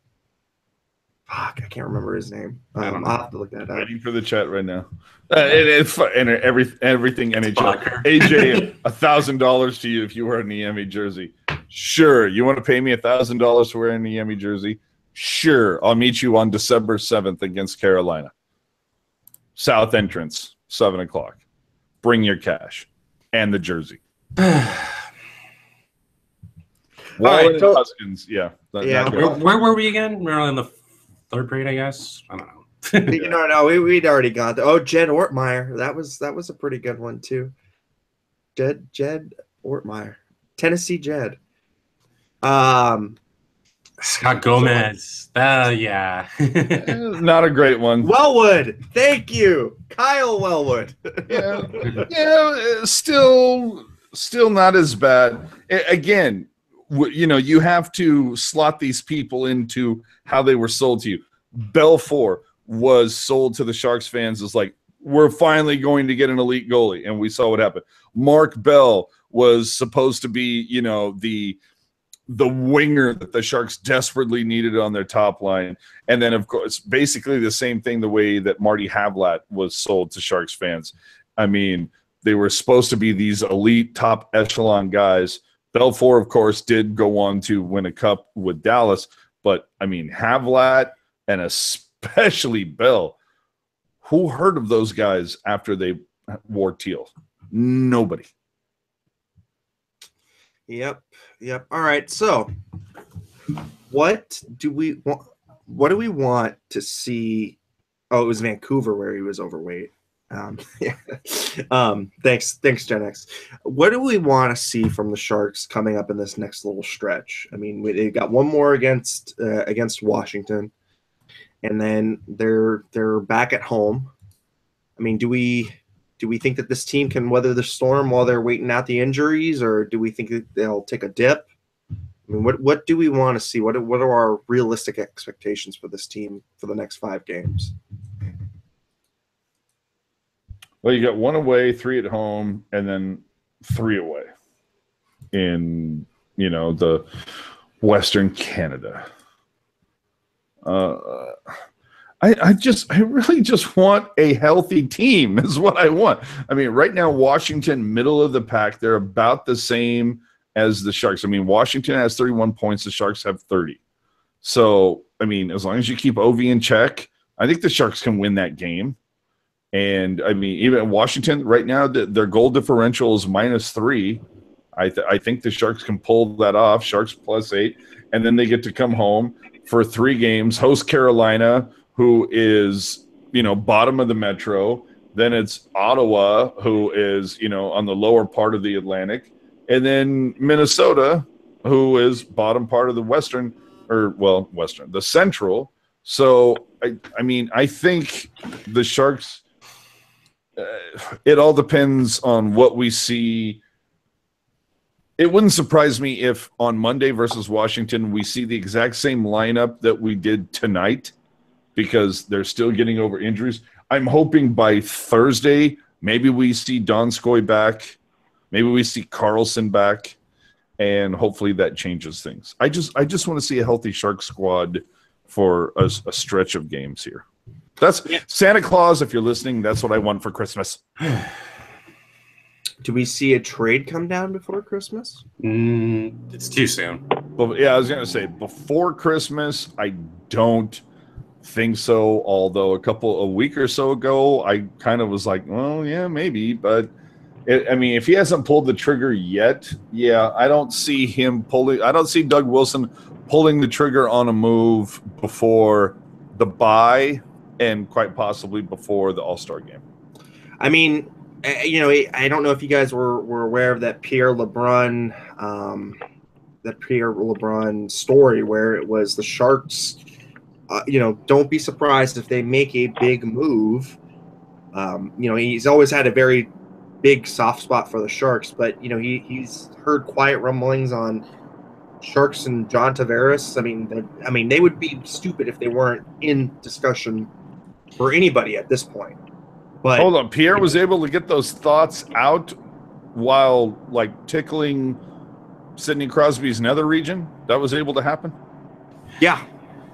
Fuck, I can't remember his name. I'll have to look that up. Waiting for the chat right now. And everything NHL. AJ, $1,000 to you if you wear an Niemi jersey. Sure. You want to pay me $1,000 to wear a Niemi jersey? Sure. I'll meet you on December 7th against Carolina. South entrance, 7:00. Bring your cash and the jersey. Wallet and Huskins, yeah. Where were we again? We were in the 3rd period, I guess. I don't know. No, we'd already gone. Jed Ortmeyer. That was a pretty good one too. Jed Ortmeyer. Tennessee Jed. Scott Gomez. Yeah. Not a great one. Wellwood. Thank you, Kyle Wellwood. Still not as bad. Again, you have to slot these people into how they were sold to you. Belfour was sold to the Sharks fans as like, we're finally going to get an elite goalie, and we saw what happened. Mark Bell was supposed to be, the winger that the Sharks desperately needed on their top line. And then, of course, basically the same thing the way that Marty Havlat was sold to Sharks fans. I mean, they were supposed to be these elite top echelon guys. Belfour, of course, did go on to win a cup with Dallas. But, I mean, Havlat and especially Bell, who heard of those guys after they wore teal? Nobody. Yep. All right. So, what do we want to see? Oh, it was Vancouver where he was overweight. Yeah. Thanks, Gen X. What do we want to see from the Sharks coming up in this next little stretch? I mean, they got one more against Washington, and then they're back at home. I mean, do we think that this team can weather the storm while they're waiting out the injuries, or do we think that they'll take a dip? I mean, what do we want to see? What are our realistic expectations for this team for the next 5 games? Well, you got 1 away, 3 at home, and then 3 away in, the Western Canada. I really just want a healthy team is what I want. I mean, right now, Washington, middle of the pack, they're about the same as the Sharks. I mean, Washington has 31 points. The Sharks have 30. So, I mean, as long as you keep Ovi in check, I think the Sharks can win that game. And, I mean, even Washington right now, their goal differential is -3. I think the Sharks can pull that off, Sharks +8. And then they get to come home for 3 games, host Carolina, who is, bottom of the Metro. Then it's Ottawa, who is, on the lower part of the Atlantic. And then Minnesota, who is bottom part of the the Central. So, I mean, I think the Sharks, it all depends on what we see. It wouldn't surprise me if on Monday versus Washington, we see the exact same lineup that we did tonight, because they're still getting over injuries. I'm hoping by Thursday, maybe we see Donskoy back, maybe we see Carlson back, and hopefully that changes things. I just want to see a healthy Shark squad for a stretch of games here. That's Santa Claus, if you're listening, that's what I want for Christmas. Do we see a trade come down before Christmas? It's too soon. Well, yeah, I was going to say, before Christmas, I don't think so, although a week or so ago, I kind of was like, well, yeah, maybe. But, I mean, if he hasn't pulled the trigger yet, I don't see him pulling – I don't see Doug Wilson pulling the trigger on a move before the bye and quite possibly before the All-Star game. I mean, I don't know if you guys were aware of that Pierre LeBrun story where it was the Sharks – don't be surprised if they make a big move. He's always had a very big soft spot for the Sharks, but, he's heard quiet rumblings on Sharks and John Tavares. I mean, they would be stupid if they weren't in discussion for anybody at this point. But hold on, Pierre was able to get those thoughts out while, tickling Sidney Crosby's nether region? That was able to happen? Yeah.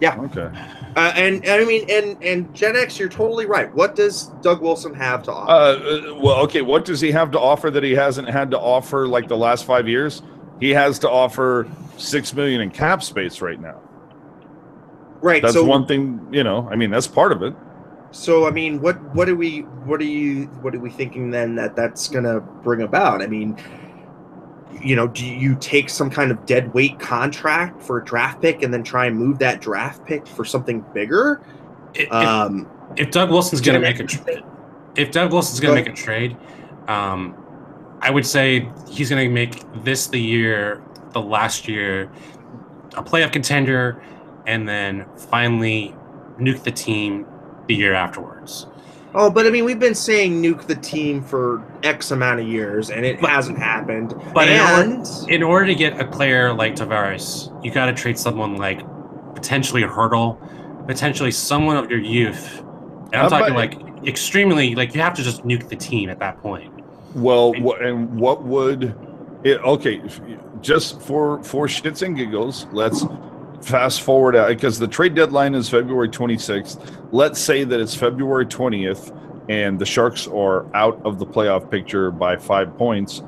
Okay. And Gen X, you're totally right. What does Doug Wilson have to offer? What does he have to offer that he hasn't had to offer the last 5 years? He has to offer $6 million in cap space right now. Right. That's one thing. That's part of it. So I mean, what are we thinking then that's gonna bring about? I mean, do you take some kind of dead weight contract for a draft pick and then try and move that draft pick for something bigger? If Doug Wilson's going to make a trade, I I would say he's going to make this the last year, a playoff contender, and then finally nuke the team the year afterwards. Oh, but I mean, we've been saying nuke the team for X amount of years, and it hasn't happened. But in order to get a player like Tavares, you got to trade someone like potentially Hurdle, potentially someone of your youth. And I'm talking like extremely, like you have to just nuke the team at that point. Well, what would it? Okay, just for shits and giggles, let's fast forward out because the trade deadline is February 26th. Let's say that it's February 20th and the Sharks are out of the playoff picture by 5 points.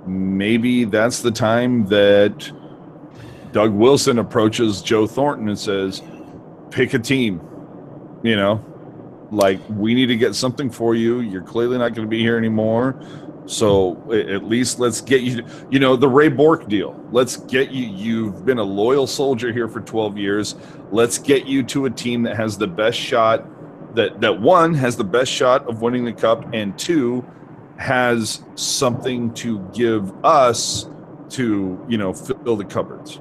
Maybe that's the time that Doug Wilson approaches Joe Thornton and says, pick a team, you know, like we need to get something for you. You're clearly not going to be here anymore. So at least let's get you, you know, the Ray Bork deal. Let's get you. You've been a loyal soldier here for 12 years. Let's get you to a team that has the best shot, that one has the best shot of winning the cup, and two has something to give us to, you know, fill the cupboards.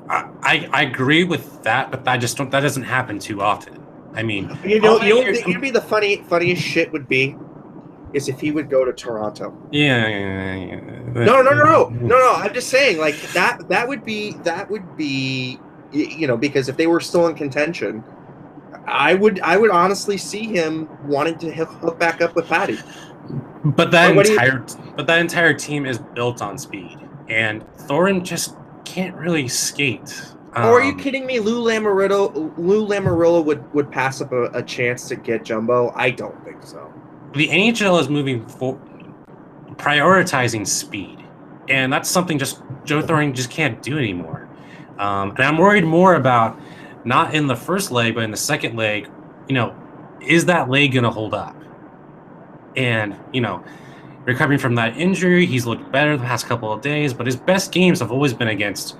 I agree with that, but that doesn't happen too often. I mean, you know, you'd be the funniest shit would be is if he would go to Toronto. Yeah. No. I'm just saying, like that would be, you know, because if they were still in contention, I would honestly see him wanting to hook back up with Patty. But that entire team is built on speed, and Thorin just can't really skate. Are you kidding me? Lou Lamoriello would pass up a chance to get Jumbo? I don't think so. The NHL is moving for prioritizing speed, and that's something just Joe Thorin just can't do anymore. And I'm worried more about not in the first leg, but in the second leg. You know, is that leg going to hold up? And you know, recovering from that injury, he's looked better the past couple of days, but his best games have always been against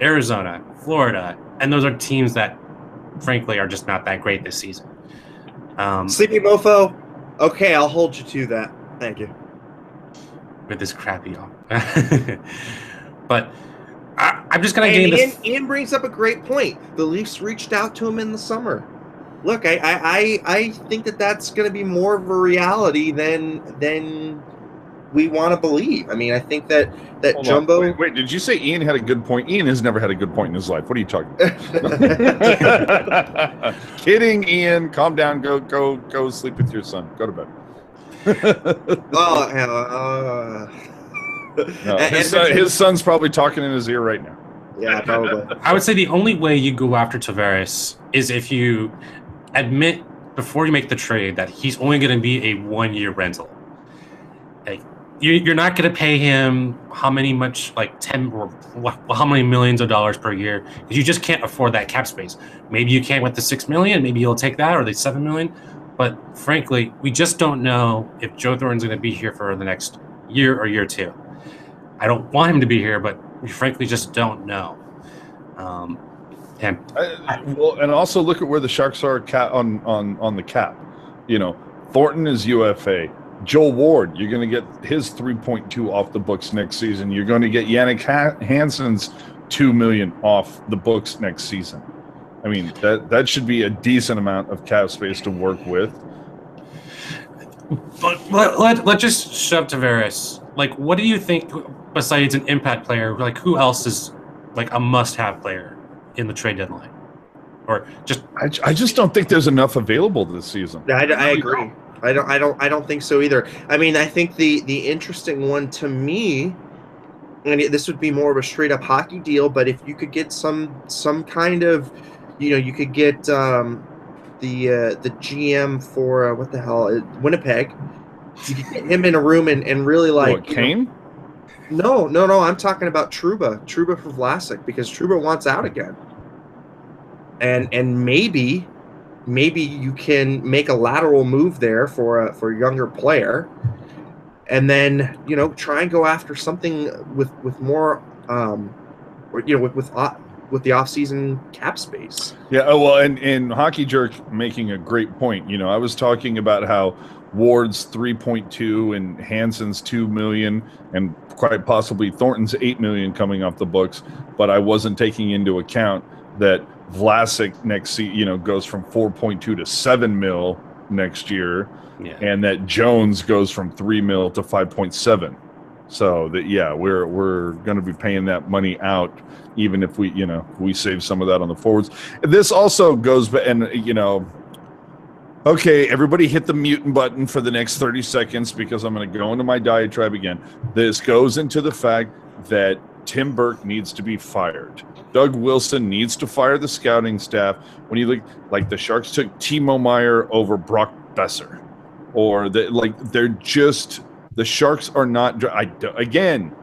Arizona, Florida, and those are teams that, frankly, are just not that great this season. Sleepy Mofo, okay, I'll hold you to that. Thank you. With this crappy but I'm just going to gain this. Ian brings up a great point. The Leafs reached out to him in the summer. Look, I think that's going to be more of a reality than we want to believe. I mean, I think that Jumbo. Wait, did you say Ian had a good point? Ian has never had a good point in his life. What are you talking about? Kidding, Ian. Calm down. Go sleep with your son. Go to bed. No, his son's probably talking in his ear right now. Yeah, probably. I would say the only way you go after Tavares is if you admit before you make the trade that he's only going to be a 1-year rental. Like you're not going to pay him how many millions of dollars per year because you just can't afford that cap space. Maybe you can't with the $6 million. Maybe you'll take that or the $7 million. But frankly, we just don't know if Joe Thornton's going to be here for the next year or year two. I don't want him to be here, but we frankly just don't know. And also look at where the Sharks are on the cap. You know, Thornton is UFA. Joel Ward, you're going to get his 3.2 off the books next season. You're going to get Yannick Hansen's $2 million off the books next season. I mean, that should be a decent amount of cap space to work with. But let's just shove Tavares. Like, what do you think besides an impact player? Like, who else is like a must-have player in the trade deadline? Or just I just don't think there's enough available this season. I agree. I don't think so either. I mean, I think the interesting one to me, and this would be more of a straight up hockey deal, but if you could get some kind of, you know, you could get the GM for what the hell, Winnipeg. You could get him in a room and really like what, Kane? No. I'm talking about Trouba for Vlasic because Trouba wants out again. And maybe you can make a lateral move there for a younger player, and then, you know, try and go after something with more, you know, with the off-season cap space. Yeah. Oh well, and Hockey Jerk making a great point. You know, I was talking about how Ward's 3.2 and Hansen's 2 million, and quite possibly Thornton's 8 million coming off the books. But I wasn't taking into account that Vlasic next goes from 4.2 to 7 mil next year, and that Jones goes from 3 mil to 5.7. So that we're going to be paying that money out, even if we save some of that on the forwards. This also goes, and okay, everybody hit the mute button for the next 30 seconds because I'm going to go into my diatribe again. This goes into the fact that Tim Burke needs to be fired. Doug Wilson needs to fire the scouting staff. When you look, like the Sharks took Timo Meyer over Brock Besser, or the Sharks are not. Again,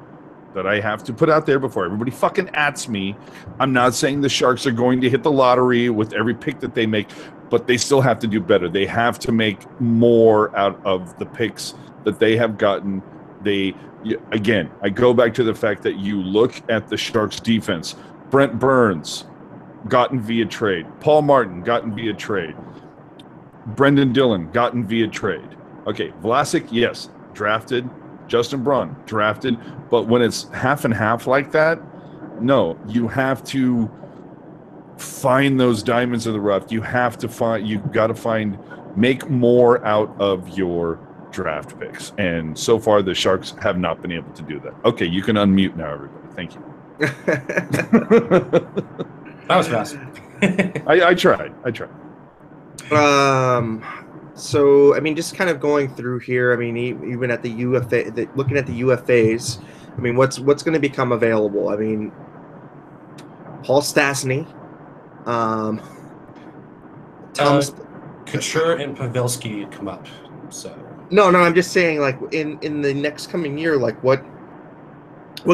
that I have to put out there before everybody fucking ats me. I'm not saying the Sharks are going to hit the lottery with every pick that they make, but they still have to do better. They have to make more out of the picks that they have gotten. Again, I go back to the fact that you look at the Sharks defense. Brent Burns, gotten via trade. Paul Martin, gotten via trade. Brendan Dillon, gotten via trade. Okay, Vlasic, yes, drafted. Justin Braun, drafted. But when it's half and half like that, no, you have to find those diamonds in the rough. You've got to make more out of your draft picks. And so far, the Sharks have not been able to do that. Okay, you can unmute now, everybody. Thank you. That was fast. I tried. So, I mean, just kind of going through here, I mean, even at the UFA, looking at the UFAs, I mean, what's going to become available? I mean, Paul Stastny, Thomas Couture and Pavelski come up. So no, I'm just saying, like, in the next coming year, like, what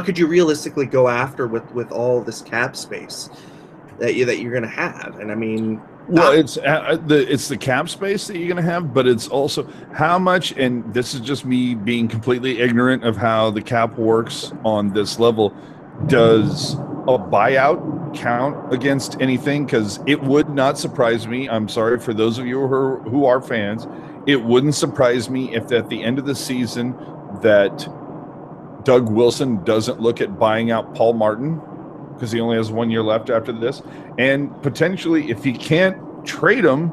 could you realistically go after with all this cap space that you're going to have? And I mean, well, it's the cap space that you're going to have, but it's also how much. And this is just me being completely ignorant of how the cap works on this level. Does a buyout count against anything? Because it would not surprise me. I'm sorry for those of you who are fans. It wouldn't surprise me if at the end of the season that Doug Wilson doesn't look at buying out Paul Martin, because he only has 1 year left after this. And potentially, if he can't trade him,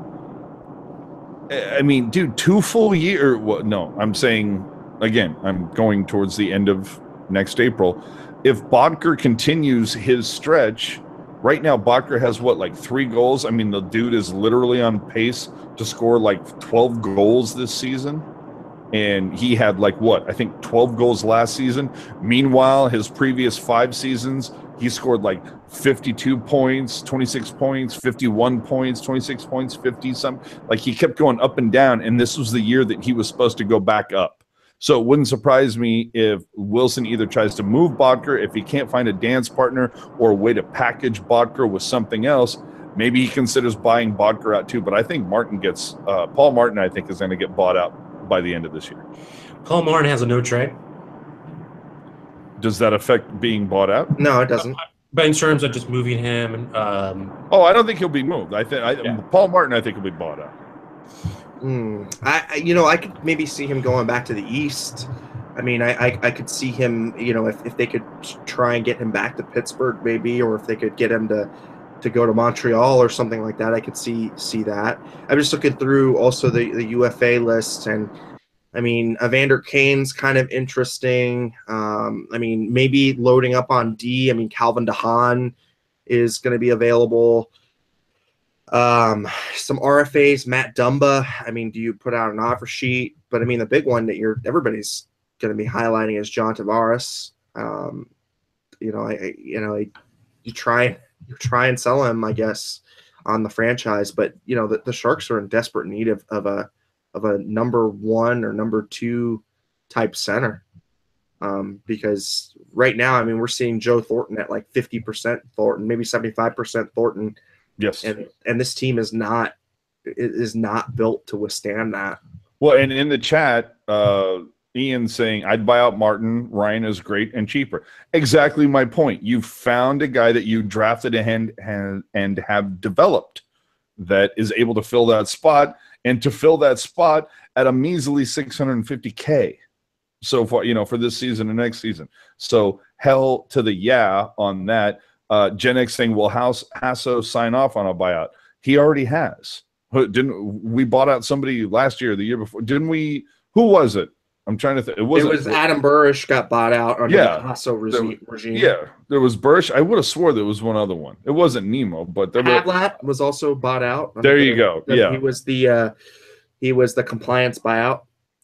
I mean, dude, 2 full years. Well, no, I'm saying, again, I'm going towards the end of next April. If Bodker continues his stretch, right now Bodker has, 3 goals? I mean, the dude is literally on pace to score, 12 goals this season. And he had, I think 12 goals last season. Meanwhile, his previous 5 seasons, he scored 52 points, 26 points, 51 points, 26 points, 50 something. He kept going up and down, and this was the year that he was supposed to go back up. So it wouldn't surprise me if Wilson either tries to move Bodker, if he can't find a dance partner or a way to package Bodker with something else. Maybe he considers buying Bodker out too. But I think Paul Martin, I think, is going to get bought out by the end of this year. Paul Martin has a no trade. Does that affect being bought out? No, it doesn't. But in terms of just moving him, and I don't think he'll be moved. Paul Martin, I think, will be bought out. I could maybe see him going back to the East. I mean, I could see him, if they could try and get him back to Pittsburgh, maybe, or if they could get him to go to Montreal or something like that. I could see that. I'm just looking through also the UFA list, and I mean, Evander Kane's kind of interesting. I mean, maybe loading up on D. I mean, Calvin DeHaan is going to be available. Some RFAs, Matt Dumba. I mean, do you put out an offer sheet? But I mean, the big one that everybody's going to be highlighting is John Tavares. You try and sell him, I guess, on the franchise, but the Sharks are in desperate need of a number 1 or number 2 type center. Because right now, I mean, we're seeing Joe Thornton at 50% Thornton, maybe 75% Thornton. Yes. And this team is not built to withstand that. Well, and in the chat, Ian saying, I'd buy out Martin. Ryan is great and cheaper. Exactly my point. You found a guy that you drafted and have developed that is able to fill that spot. and to fill that spot at a measly $650K so far, for this season and next season. So hell to the yeah on that. Gen X saying, will Hasso sign off on a buyout? He already has. Didn't we bought out somebody last year, the year before? Didn't we? Who was it? I'm trying to think. It was Adam Burrish got bought out under the Hasso regime. Yeah, there was Burrish. I would have swore there was one other one. It wasn't Nemo, but there Hadlat was also bought out. There you go. Yeah, he was the compliance buyout.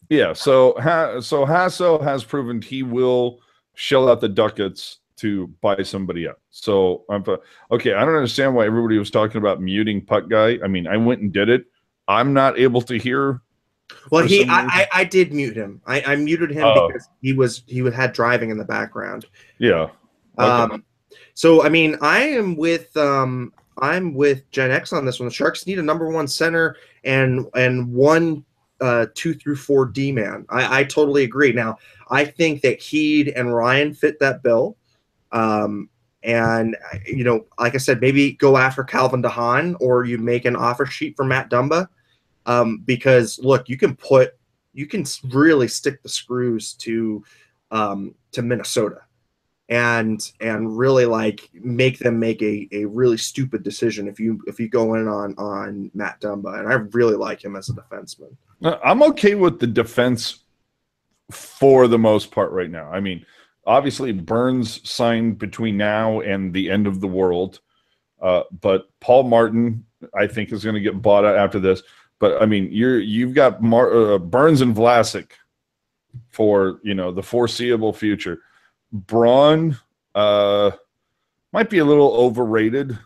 Yeah, so Hasso has proven he will shell out the ducats to buy somebody up. So okay, I don't understand why everybody was talking about muting Putt Guy. I mean, I went and did it. I'm not able to hear. Well, I did mute him. I muted him because he had driving in the background. Yeah. Okay. So I mean, I'm with Gen X on this one. The Sharks need a number one center and one 2 through 4 D man. I totally agree. Now, I think that Heed and Ryan fit that bill. And like I said, maybe go after Calvin DeHaan, or you make an offer sheet for Matt Dumba. Because look, you can really stick the screws to Minnesota and really like make them make a really stupid decision if you go in on Matt Dumba. And I really like him as a defenseman. I'm okay with the defense for the most part right now. I mean, obviously Burns signed between now and the end of the world. But Paul Martin, I think, is going to get bought out after this. But I mean, you've got Burns and Vlasic for the foreseeable future. Braun might be a little overrated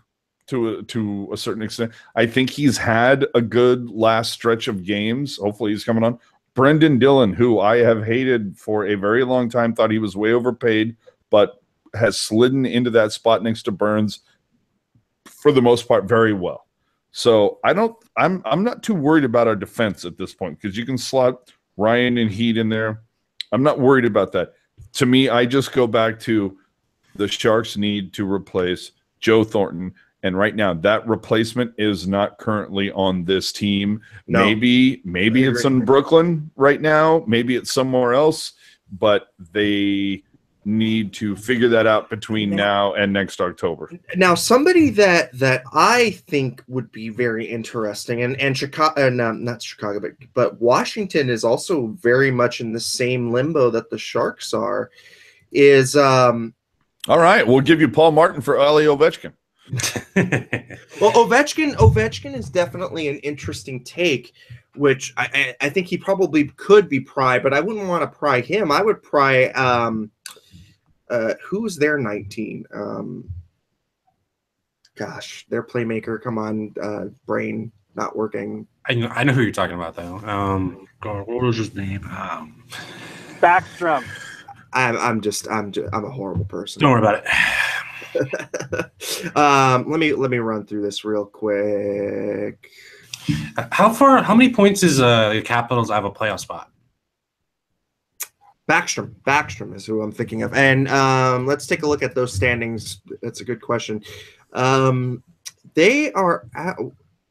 to a certain extent. I think he's had a good last stretch of games. Hopefully, he's coming on. Brendan Dillon, who I have hated for a very long time, thought he was way overpaid, but has slidden into that spot next to Burns for the most part very well. So I'm not too worried about our defense at this point because you can slot Ryan and Heat in there. I'm not worried about that. To me, I just go back to the Sharks need to replace Joe Thornton. And right now, that replacement is not currently on this team. No. Maybe it's in Brooklyn right now. Maybe it's somewhere else. But they need to figure that out between now and next October. Now, somebody that I think would be very interesting, and Chicago, not Chicago, but Washington is also very much in the same limbo that the Sharks are. Is all right? We'll give you Paul Martin for Ali Ovechkin. Well, Ovechkin is definitely an interesting take, which I think he probably could be pry, but I wouldn't want to pry him. I would pry who's their 19? Gosh, their playmaker. Come on, brain not working. I know who you're talking about though. God, what was his name? Backstrom. I'm a horrible person. Don't worry about it. Let me run through this real quick. How many points is the Capitals have a playoff spot? Backstrom is who I'm thinking of. And let's take a look at those standings. That's a good question. They are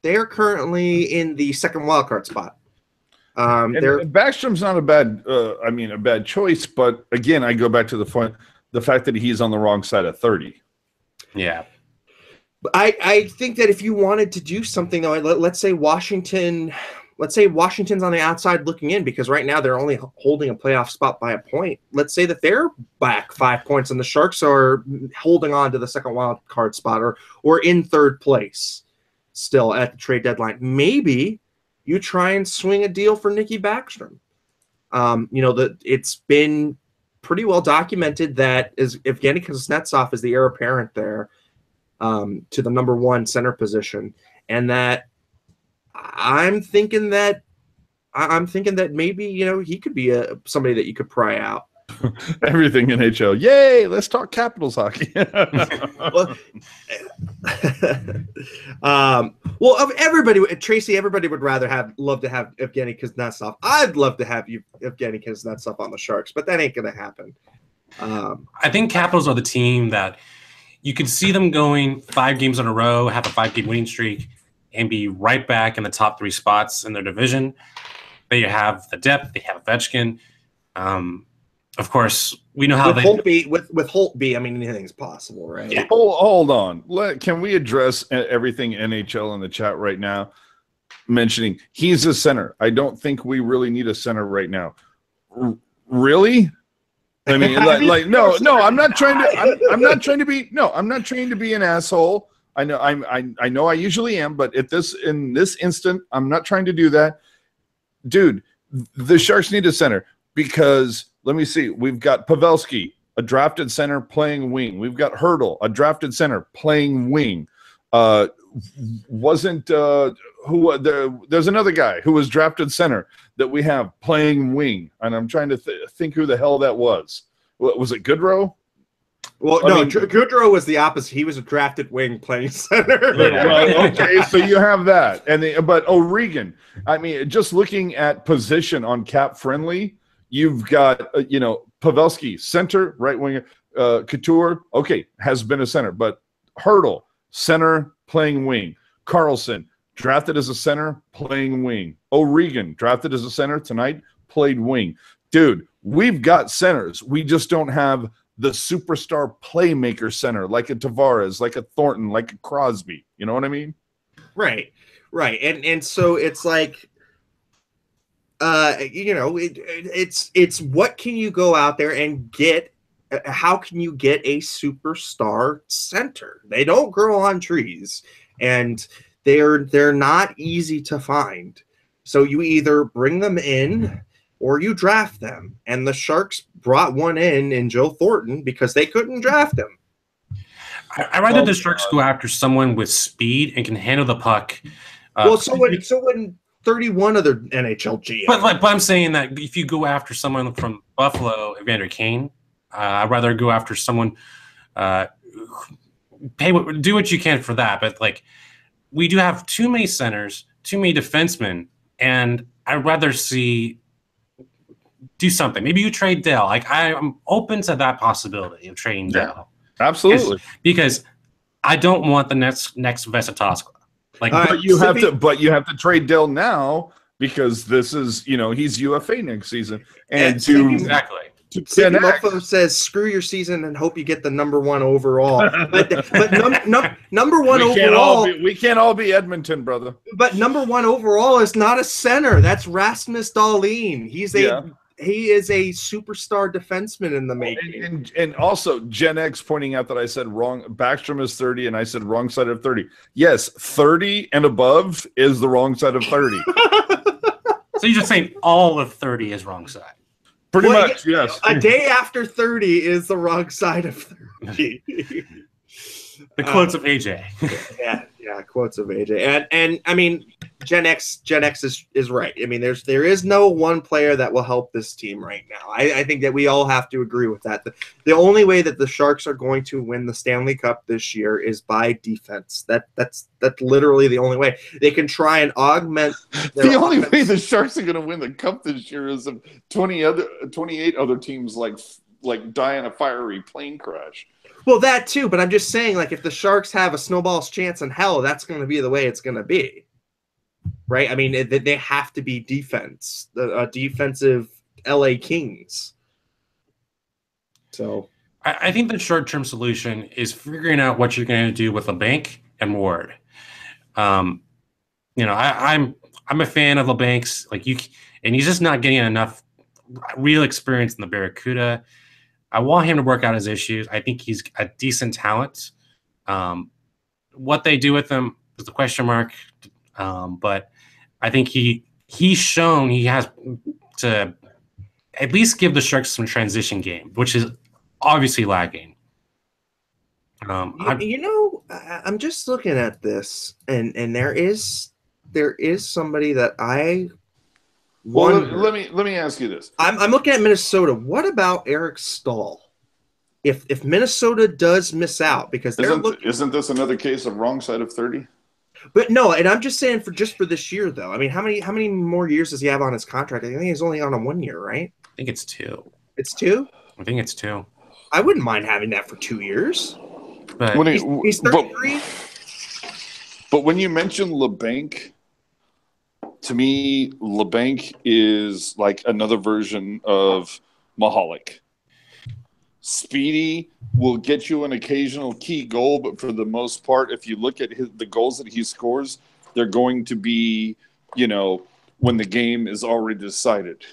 currently in the second wildcard spot. And Backstrom's not a bad choice, but again, I go back to the fact that he's on the wrong side of 30. Yeah. I think that if you wanted to do something though, let's say Washington's on the outside looking in, because right now they're only holding a playoff spot by a point. Let's say that they're back 5 points and the Sharks are holding on to the second wild card spot or in third place still at the trade deadline. Maybe you try and swing a deal for Nicky Backstrom. It's been pretty well documented that Evgeny Kuznetsov is the heir apparent there to the number one center position, and that I'm thinking that maybe he could be somebody that you could pry out. Everything NHL. Yay! Let's talk Capitals hockey. Well, of everybody, Tracy, everybody would love to have Evgeny Kuznetsov. I'd love to have Evgeny Kuznetsov on the Sharks, but that ain't gonna happen. I think Capitals are the team that you can see them going 5 games in a row, have a 5-game winning streak, and be right back in the top 3 spots in their division. They have the depth. They have Ovechkin. Of course, we know how with Holtby, I mean, anything's possible, right? Yeah. Hold on. Can we address everything NHL in the chat right now? Mentioning he's a center. I don't think we really need a center right now. Really? I mean, no. I'm not trying to. I'm not trying to be. No, I'm not trying to be an asshole. I know. I know. I usually am, but in this instant, I'm not trying to do that, dude. The Sharks need a center because let me see. We've got Pavelski, a drafted center playing wing. We've got Hurdle, a drafted center playing wing. There's another guy who was drafted center that we have playing wing, and I'm trying to think who the hell that was. Was it Goodrow? Well, Goodrow was the opposite. He was a drafted wing playing center. Well, okay, so you have that, but O'Regan. I mean, just looking at position on Cap Friendly, you've got Pavelski, center, right winger. Couture, okay, has been a center, but Hurdle, center, playing wing. Carlson, drafted as a center, playing wing. O'Regan, drafted as a center tonight, played wing. Dude, we've got centers. We just don't have the superstar playmaker center like a Tavares, like a Thornton, like a Crosby. You know what I mean? Right. And so it's like, it's what can you go out there and get? How can you get a superstar center? They don't grow on trees, and they're not easy to find. So you either bring them in or you draft them. And the Sharks brought one in Joe Thornton because they couldn't draft him. I'd rather the Sharks go after someone with speed and can handle the puck. So wouldn't 31 other NHL GM. But I'm saying that if you go after someone from Buffalo, Evander Kane, I'd rather go after someone. Do what you can for that, but we do have too many centers, too many defensemen, and I'd rather do something. Maybe you trade Dale. I'm open to that possibility of trading Dale. Absolutely, because I don't want the next Vesataskala. But you have to trade Dale now because this is he's UFA next season, and exactly. Mofo says, "Screw your season and hope you get the number 1 overall." But number 1 overall, we can't all be Edmonton, brother. But number 1 overall is not a center. That's Rasmus Dahlin. He is a superstar defenseman in the making. And also, Gen X pointing out that I said wrong. Backstrom is 30, and I said wrong side of 30. Yes, 30 and above is the wrong side of 30. So you're just saying all of 30 is wrong side? Pretty much, yes. A day after 30 is the wrong side of 30. The quotes of AJ. Yeah, quotes of AJ. And I mean, Gen X is right. I mean, there is no one player that will help this team right now. I think that we all have to agree with that. The only way that the Sharks are going to win the Stanley Cup this year is by defense. That's literally the only way. They can try and augment the only way the Sharks are going to win the Cup this year is if 28 other teams like die in a fiery plane crash. Well, that too, but I'm just saying, if the Sharks have a snowball's chance in hell, that's going to be the way it's going to be, right? I mean, they have to be defense, defensive LA Kings. So I think the short-term solution is figuring out what you're going to do with LeBanc and Ward. I'm a fan of LeBanc's, and he's just not getting enough real experience in the Barracuda. I want him to work out his issues. I think he's a decent talent. What they do with him is a question mark. But I think he's shown he has to at least give the Sharks some transition game, which is obviously lagging. I'm just looking at this, and there is somebody that I. Well, let me ask you this. I'm looking at Minnesota. What about Eric Stahl? If Minnesota does miss out, because isn't this another case of wrong side of 30? But no, and I'm just saying for this year though. I mean, how many more years does he have on his contract? I think he's only on a 1 year, right? I think it's 2. It's 2? I think it's 2. I wouldn't mind having that for 2 years. But he's 33. But when you mention LeBanc, to me, LeBanc is like another version of Mahalik. Speedy will get you an occasional key goal, but for the most part, if you look at the goals that he scores, they're going to be, when the game is already decided,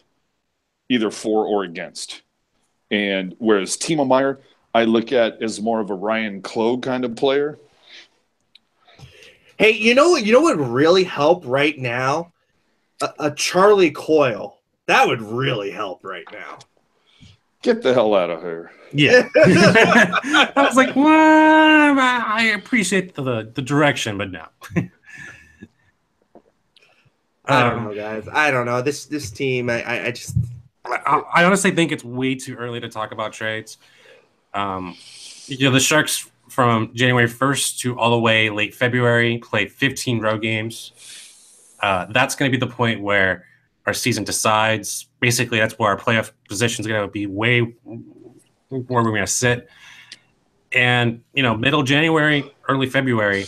either for or against. And whereas Timo Meier, I look at as more of a Ryan Clough kind of player. Hey, you know what would really help right now? A Charlie Coyle. That would really help right now. Get the hell out of here. Yeah. I was like, well, I appreciate the direction, but no. I don't know, guys. I don't know. This team, I honestly think it's way too early to talk about trades. The Sharks from January 1st to all the way late February played 15 road games. That's going to be the point where our season decides. Basically, that's where our playoff position is going to be where we're going to sit. And, middle January, early February,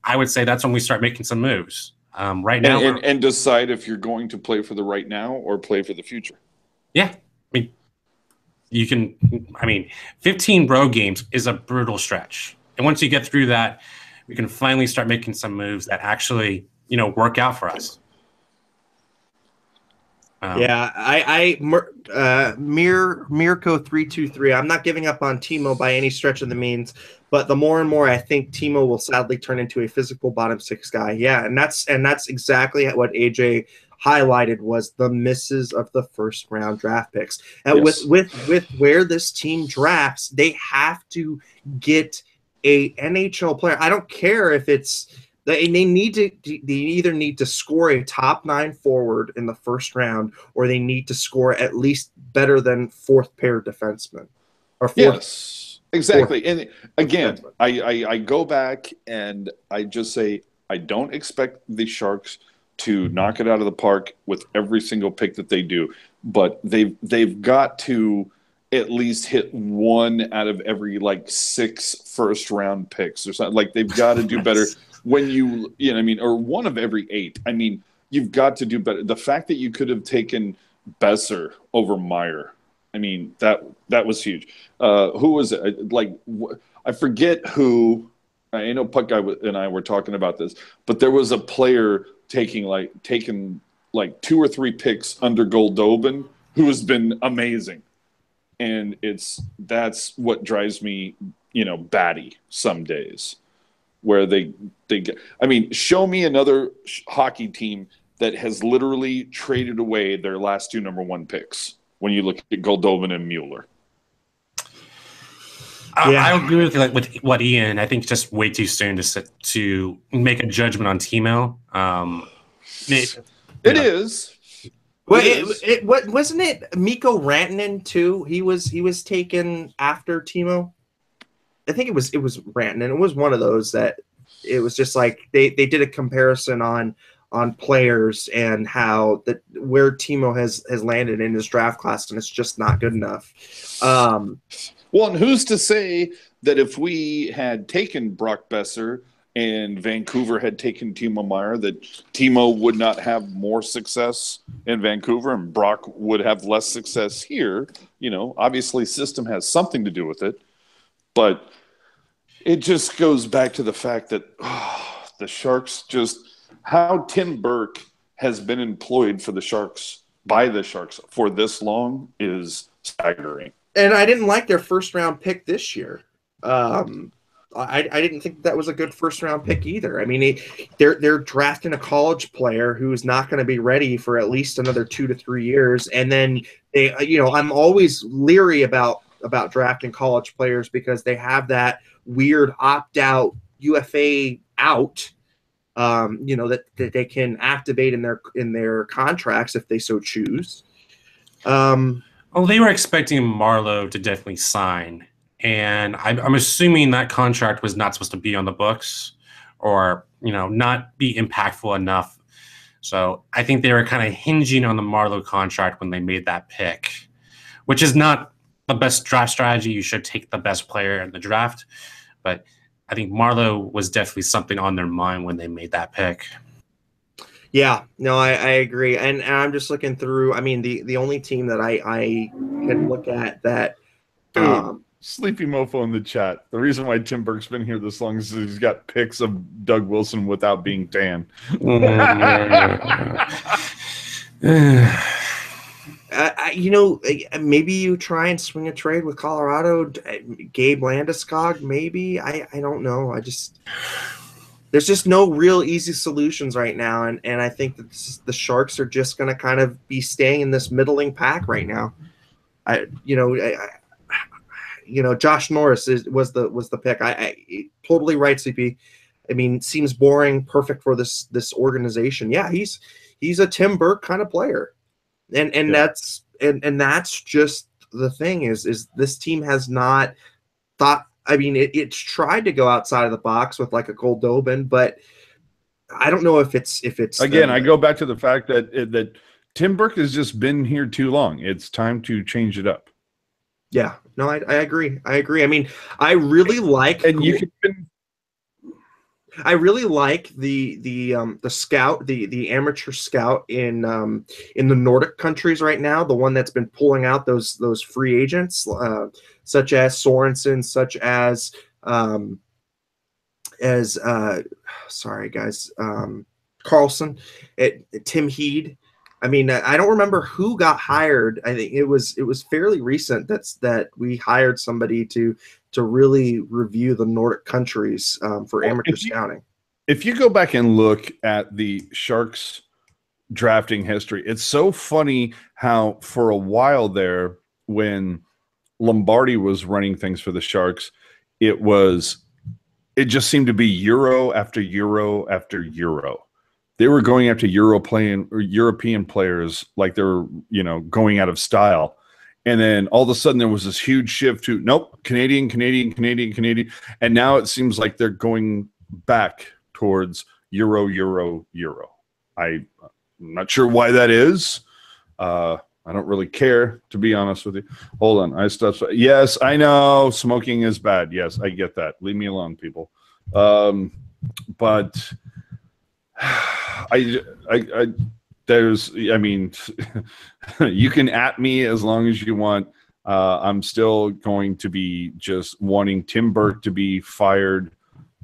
I would say that's when we start making some moves. Right now. And decide if you're going to play for the right now or play for the future. Yeah. 15 road games is a brutal stretch. And once you get through that, we can finally start making some moves that actually, work out for us. Mirko323. I'm not giving up on Timo by any stretch of the means, but the more and more I think Timo will sadly turn into a physical bottom six guy. Yeah, and that's exactly what AJ highlighted was the misses of the first round draft picks. And yes. with where this team drafts, they have to get a NHL player. I don't care if it's they either need to score a top 9 forward in the first round, or they need to score at least better than fourth pair defenseman. Or fourth, yes, exactly. And again, I go back and I just say I don't expect the Sharks to knock it out of the park with every single pick that they do, but they've got to at least hit one out of every 6 first round picks or something. Like they've got to do better. When or one of every 8. I mean, you've got to do better. The fact that you could have taken Besser over Meier, I mean, that was huge. Who was it? I forget who. I know Puck Guy and I were talking about this, but there was a player taking 2 or 3 picks under Goldobin who has been amazing, and that's what drives me, batty some days. Where they get, show me another hockey team that has literally traded away their last 2 number 1 picks when you look at Goldobin and Mueller. I agree with what Ian. I think it's just way too soon to make a judgment on Timo. It is. What wasn't it Mikko Rantanen too? He was taken after Timo. I think it was Rantanen. It was one of those that it was just like they did a comparison on players and how where Timo has landed in his draft class, and it's just not good enough. Well, and who's to say that if we had taken Brock Besser and Vancouver had taken Timo Meier, that Timo would not have more success in Vancouver and Brock would have less success here? Obviously system has something to do with it. But it just goes back to the fact that the Sharks how Tim Burke has been employed by the Sharks for this long is staggering. And I didn't like their first round pick this year. I didn't think that was a good first round pick either. I mean, they're drafting a college player who is not going to be ready for at least another 2 to 3 years, and then I'm always leery about drafting college players because they have that weird opt-out UFA out, that they can activate in their contracts if they so choose. Well, they were expecting Marleau to definitely sign, and I'm assuming that contract was not supposed to be on the books, or not be impactful enough. So I think they were kind of hinging on the Marleau contract when they made that pick, which is not the best draft strategy. You should take the best player in the draft, but I think Marlowe was definitely something on their mind when they made that pick. Yeah, no, I agree. And I'm just looking through. I mean, the only team that I can look at that. Dude, Sleepy Mofo in the chat. The reason why Tim Burke's been here this long is he's got pics of Doug Wilson without being tan. Maybe you try and swing a trade with Colorado. Gabe Landeskog, maybe. I don't know. There's just no real easy solutions right now, and I think that the Sharks are just going to kind of be staying in this middling pack right now. Josh Norris was the pick. I totally right, CP. I mean, seems boring, perfect for this organization. Yeah, he's a Tim Burke kind of player, and that's just the thing is this team has not thought. I mean, it's tried to go outside of the box with like a Goldobin, but I don't know if it's again. I go back to the fact that Tim Burke has just been here too long. It's time to change it up. Yeah, no, I agree. I mean, I really like, and I really like the scout, the amateur scout in the Nordic countries right now. The one that's been pulling out those free agents, such as Sorensen, such as sorry guys, Carlson, Tim Heed. I mean, I don't remember who got hired. I think it was fairly recent that we hired somebody to really review the Nordic countries for amateur scouting. If you go back and look at the Sharks drafting history, it's so funny how for a while there, when Lombardi was running things for the Sharks, it just seemed to be Euro after Euro after Euro. They were going after European players like they were, going out of style. And then all of a sudden there was this huge shift to nope, Canadian. And now it seems like they're going back towards Euro. I'm not sure why that is. I don't really care, to be honest with you. Hold on. Yes, I know smoking is bad. Yes, I get that. Leave me alone, people. But you can at me as long as you want. I'm still going to be just wanting Tim Burke to be fired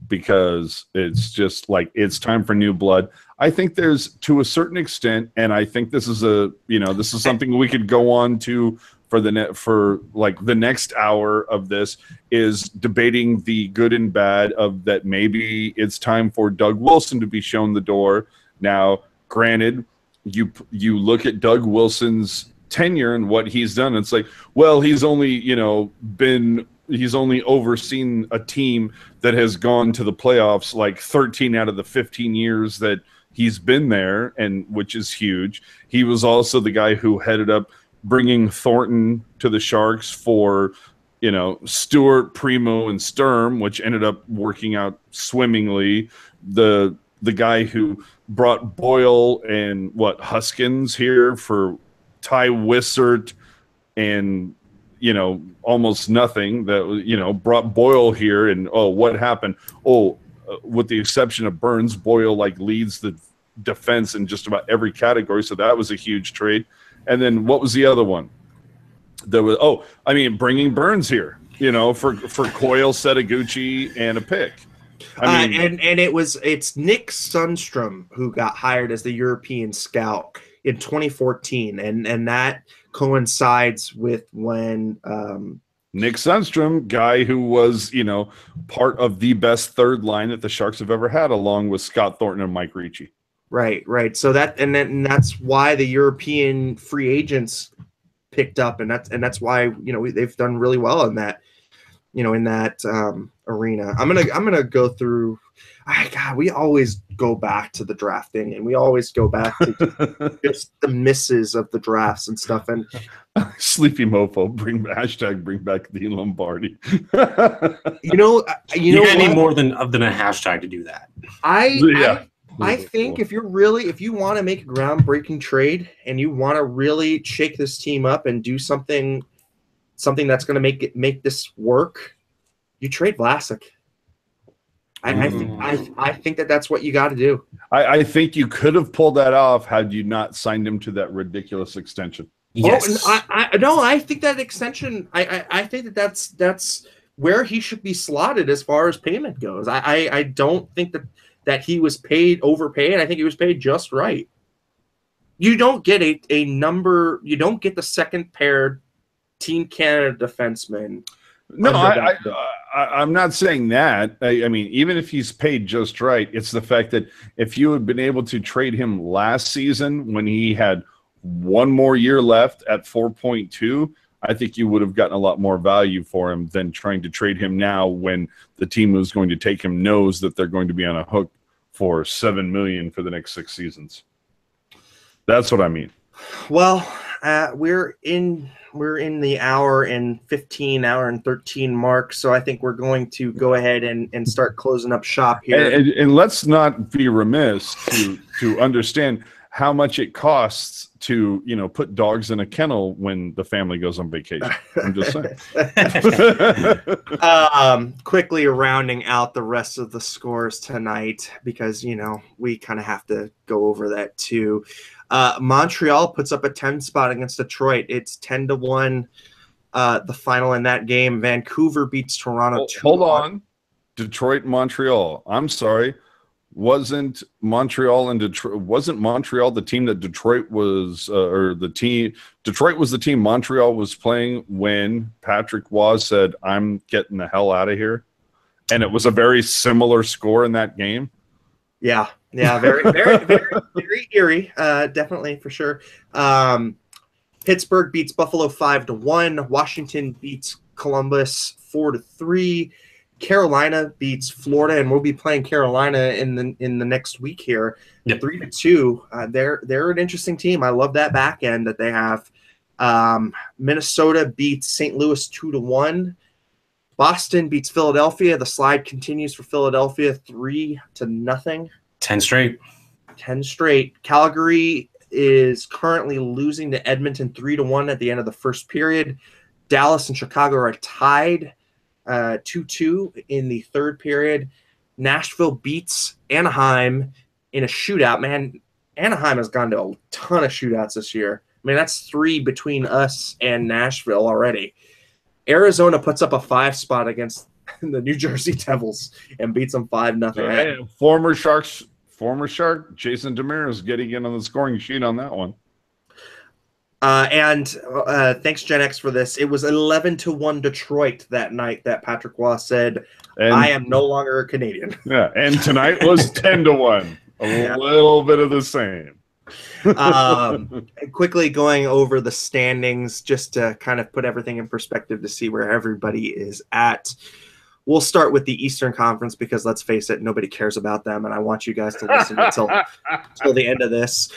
because it's just like it's time for new blood. I think there's, to a certain extent, and I think this is something we could go on to for the next hour of this, is debating the good and bad of that. Maybe it's time for Doug Wilson to be shown the door. Now, granted, you look at Doug Wilson's tenure and what he's done, it's like, well, he's only overseen a team that has gone to the playoffs like 13 out of the 15 years that he's been there, and which is huge. He was also the guy who headed up bringing Thornton to the Sharks for, Stewart, Primo, and Sturm, which ended up working out swimmingly. The guy who brought Boyle and Huskins here for Ty Wissert and almost nothing, that brought Boyle here, and what happened? With the exception of Burns, Boyle leads the defense in just about every category, so that was a huge trade. And then what was the other one? There was bringing Burns here, for Coyle, Setaguchi, and a pick. It's Nick Sundstrom who got hired as the European scout in 2014, and that coincides with when Nick Sundstrom, guy who was part of the best third line that the Sharks have ever had, along with Scott Thornton and Mike Ricci. Right. So that's why the European free agents picked up, and that's why they've done really well in that arena. I'm gonna go through. God, we always go back to the drafting, and we always go back to just the misses of the drafts and stuff. And Sleepy Mofo, bring back the Lombardi. You need more than a hashtag to do that. I think if you want to make a groundbreaking trade and you want to really shake this team up and do something that's going to make this work, you trade Vlasic. I think that's what you got to do. I think you could have pulled that off had you not signed him to that ridiculous extension. Yes. I think that extension. I think that's where he should be slotted as far as payment goes. I don't think that he was overpaid. I think he was paid just right. You don't get a number. You don't get the second paired Team Canada defenseman. No, I'm not saying that. I mean, even if he's paid just right, it's the fact that if you had been able to trade him last season when he had one more year left at 4.2, I think you would have gotten a lot more value for him than trying to trade him now when the team who's going to take him knows that they're going to be on a hook for $7 million for the next 6 seasons. That's what I mean. Well, we're in the hour and 13 mark, so I think we're going to go ahead and start closing up shop here. And let's not be remiss to understand how much it costs to, put dogs in a kennel when the family goes on vacation. I'm just saying. Quickly rounding out the rest of the scores tonight, because, we kind of have to go over that too. Montreal puts up a 10 spot against Detroit. It's 10-1. The final in that game. Vancouver beats Toronto 2-1. Hold on. Detroit, Montreal. I'm sorry. Wasn't Montreal the team that Detroit was, Detroit was the team Montreal was playing when Patrick Waugh said, "I'm getting the hell out of here," and it was a very similar score in that game. Yeah, very, very, very, very eerie. Definitely, for sure. Pittsburgh beats Buffalo 5-1. Washington beats Columbus 4-3. Carolina beats Florida, and we'll be playing Carolina in the next week here. Yep. 3-2. They're an interesting team. I love that back end that they have. Minnesota beats St. Louis 2-1. Boston beats Philadelphia. The slide continues for Philadelphia 3-0. 10 straight. 10 straight. Calgary is currently losing to Edmonton 3-1 at the end of the first period. Dallas and Chicago are tied 2-2 in the third period. Nashville beats Anaheim in a shootout. Man, Anaheim has gone to a ton of shootouts this year. I mean, that's 3 between us and Nashville already. Arizona puts up a 5 spot against the New Jersey Devils and beats them 5-0. Hey, former Shark Jason Demers is getting in on the scoring sheet on that one. And thanks, Gen X, for this. It was 11-1 Detroit that night that Patrick Waugh said, "I am no longer a Canadian." Yeah, and tonight was 10-1. A little bit of the same. Quickly going over the standings just to kind of put everything in perspective to see where everybody is at. We'll start with the Eastern Conference because, let's face it, nobody cares about them, and I want you guys to listen until the end of this.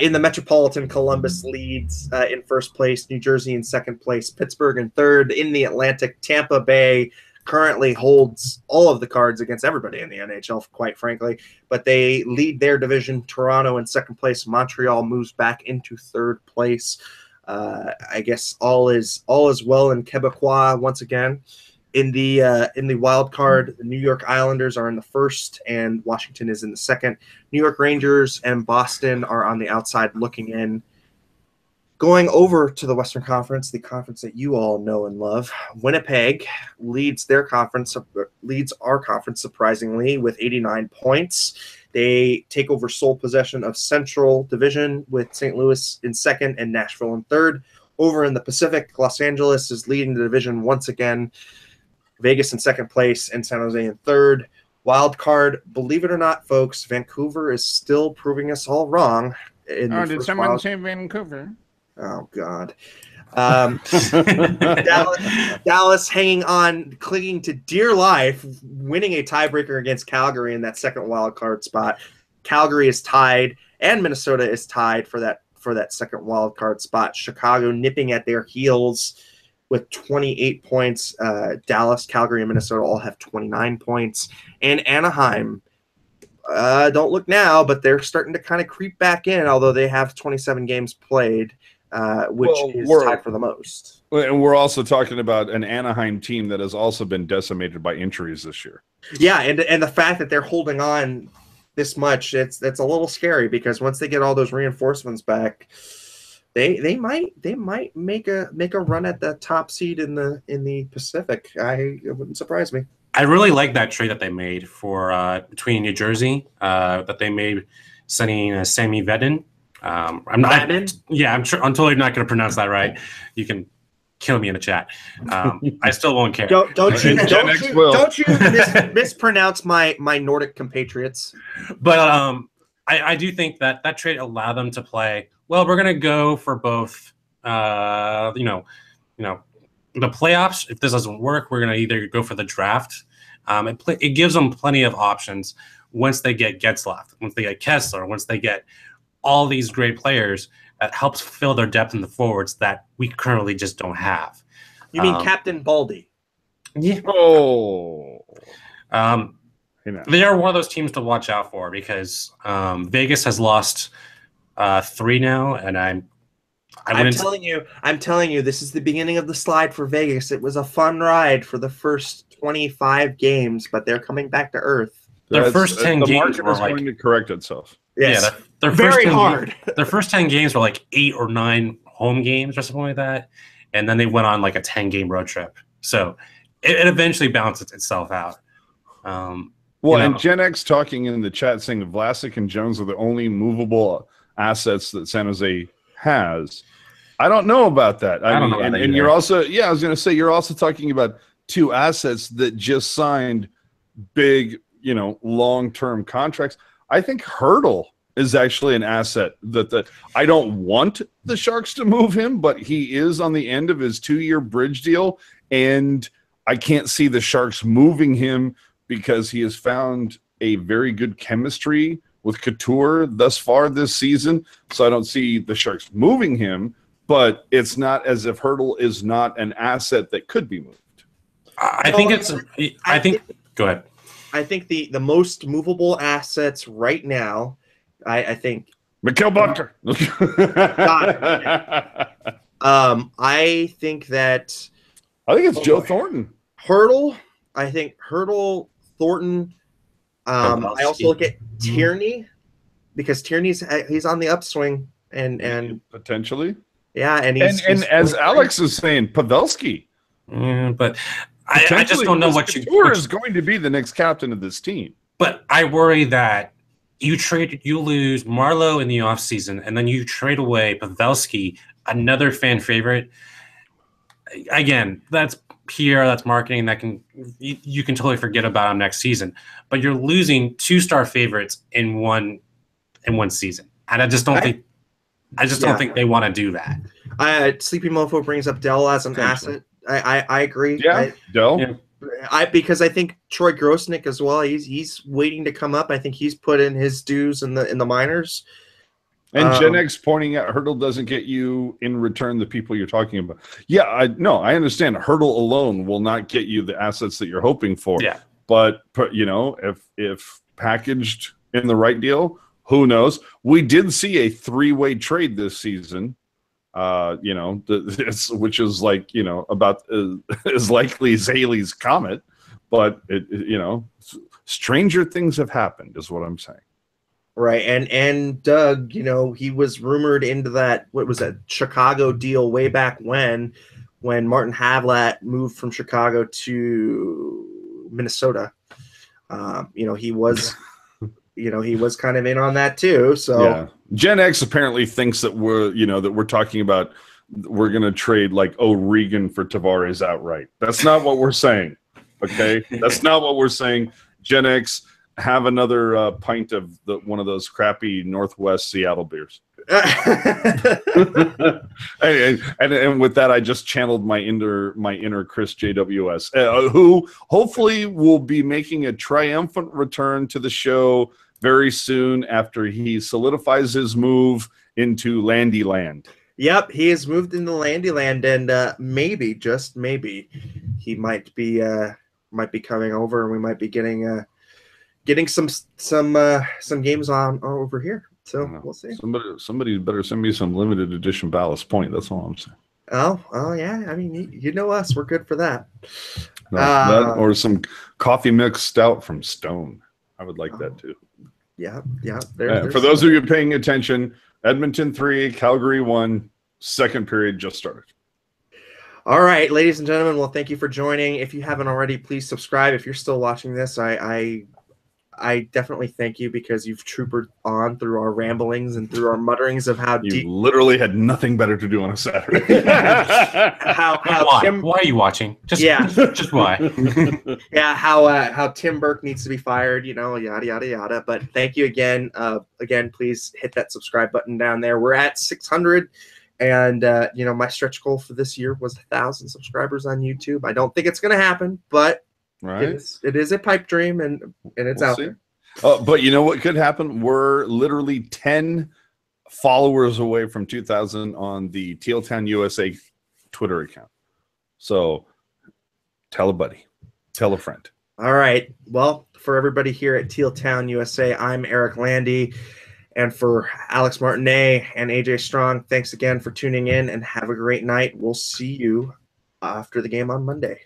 In the Metropolitan, Columbus leads in first place, New Jersey in second place, Pittsburgh in third. In the Atlantic, Tampa Bay currently holds all of the cards against everybody in the NHL, quite frankly, but they lead their division. Toronto in second place. Montreal moves back into third place. I guess all is well in Quebecois once again. In the wild card, the New York Islanders are in the first, and Washington is in the second. New York Rangers and Boston are on the outside looking in. Going over to the Western Conference, the conference that you all know and love, Winnipeg leads our conference surprisingly with 89 points. They take over sole possession of Central Division with St. Louis in second and Nashville in third. Over in the Pacific, Los Angeles is leading the division once again. Vegas in second place and San Jose in third. Wild card, believe it or not, folks, Vancouver is still proving us all wrong. Did someone say Vancouver? Oh, God. Dallas hanging on, clinging to dear life, winning a tiebreaker against Calgary in that second wild card spot. Calgary is tied, and Minnesota is tied for that second wild card spot. Chicago nipping at their heels with 28 points. Dallas, Calgary, and Minnesota all have 29 points. And Anaheim, don't look now, but they're starting to kind of creep back in, although they have 27 games played. which is tied for the most. And we're also talking about an Anaheim team that has also been decimated by injuries this year. Yeah, and the fact that they're holding on this much, it's a little scary, because once they get all those reinforcements back, they might make a run at the top seed in the Pacific. It wouldn't surprise me. I really like that trade that they made for between New Jersey that they made sending Sammy Vedin. I'm totally not going to pronounce that right. You can kill me in the chat. I still won't care. Don't you mispronounce my Nordic compatriots. But I do think that trade allowed them to play. Well, we're going to go for both. The playoffs. If this doesn't work, we're going to either go for the draft. It gives them plenty of options once they get Getzlaf, once they get Kessler, once they get all these great players. That helps fill their depth in the forwards that we currently just don't have. You mean Captain Baldy? Yeah. Oh. They are one of those teams to watch out for, because Vegas has lost 3 now, and I'm telling you, this is the beginning of the slide for Vegas. It was a fun ride for the first 25 games, but they're coming back to earth. Their first 10 games were going to correct itself. Yes. Yeah, they're very hard. Their first 10 games were like 8 or 9 home games or something like that, and then they went on like a 10-game road trip. So it eventually balances itself out. And Gen X talking in the chat saying Vlasic and Jones are the only movable assets that San Jose has. I don't know about that. I mean, and you're also, I was going to say, you're also talking about 2 assets that just signed big, long-term contracts. I think Hurdle is actually an asset that I don't want the Sharks to move him, but he is on the end of his 2-year bridge deal, and I can't see the Sharks moving him because he has found a very good chemistry with Couture thus far this season. So I don't see the Sharks moving him, but it's not as if Hurdle is not an asset that could be moved. Go ahead. I think the most movable assets right now, I think Mikhail Butker. I think it's Joe Thornton. Hurdle. I think Hurdle, Thornton. I also look at Tierney, because Tierney's on the upswing and potentially. Yeah, and as Alex is saying, Pavelski. But I just don't know what Couture is going to be the next captain of this team. But I worry that you lose Marleau in the offseason, and then you trade away Pavelski, another fan favorite. Again, that's PR, that's marketing. You can totally forget about him next season. But you're losing 2-star favorites in one season, and I just don't think they want to do that. Sleepy Mofo brings up Dell as an asset. I agree. Yeah, Dell. Yeah. Because I think Troy Grosnick as well. He's waiting to come up. I think he's put in his dues in the minors. And Gen X pointing out Hurdle doesn't get you in return the people you're talking about. Yeah, I understand. Hurdle alone will not get you the assets that you're hoping for. Yeah. But if packaged in the right deal, who knows? We did see a 3-way trade this season. Which is like, about as likely as Haley's Comet, but stranger things have happened is what I'm saying. Right. And Doug, he was rumored into that, what was that, Chicago deal way back when Martin Havlat moved from Chicago to Minnesota. He was he was kind of in on that too. So yeah. Gen X apparently thinks that we're talking about we're going to trade like O'Regan for Tavares outright. That's not what we're saying. Okay, that's not what we're saying. Gen X, have another pint of one of those crappy Northwest Seattle beers. and with that, I just channeled my inner Chris JWS, who hopefully will be making a triumphant return to the show very soon after he solidifies his move into Landy Land. Yep, he has moved into Landy Land, and maybe, just maybe, he might be coming over, and we might be getting some games on over here. So we'll see. Somebody better send me some limited edition Ballast Point. That's all I'm saying. Oh yeah. I mean, you know us. We're good for that. No, that or some coffee mix stout from Stone. I would like that too. Yeah. For those of you paying attention, Edmonton 3, Calgary 1, second period just started. All right, ladies and gentlemen. Well, thank you for joining. If you haven't already, please subscribe. If you're still watching this, I definitely thank you because you've troopered on through our ramblings and through our mutterings of how you literally had nothing better to do on a Saturday. Why are you watching? Just why? Yeah, how Tim Burke needs to be fired, yada yada yada. But thank you again. Again, please hit that subscribe button down there. We're at 600. And, my stretch goal for this year was 1,000 subscribers on YouTube. I don't think it's going to happen, but it is a pipe dream, and it's out there. But you know what could happen? We're literally 10 followers away from 2,000 on the Teal Town USA Twitter account. So tell a buddy. Tell a friend. All right. Well, for everybody here at Teal Town USA, I'm Eric Landy. And for Alex Martinet and AJ Strong, thanks again for tuning in and have a great night. We'll see you after the game on Monday.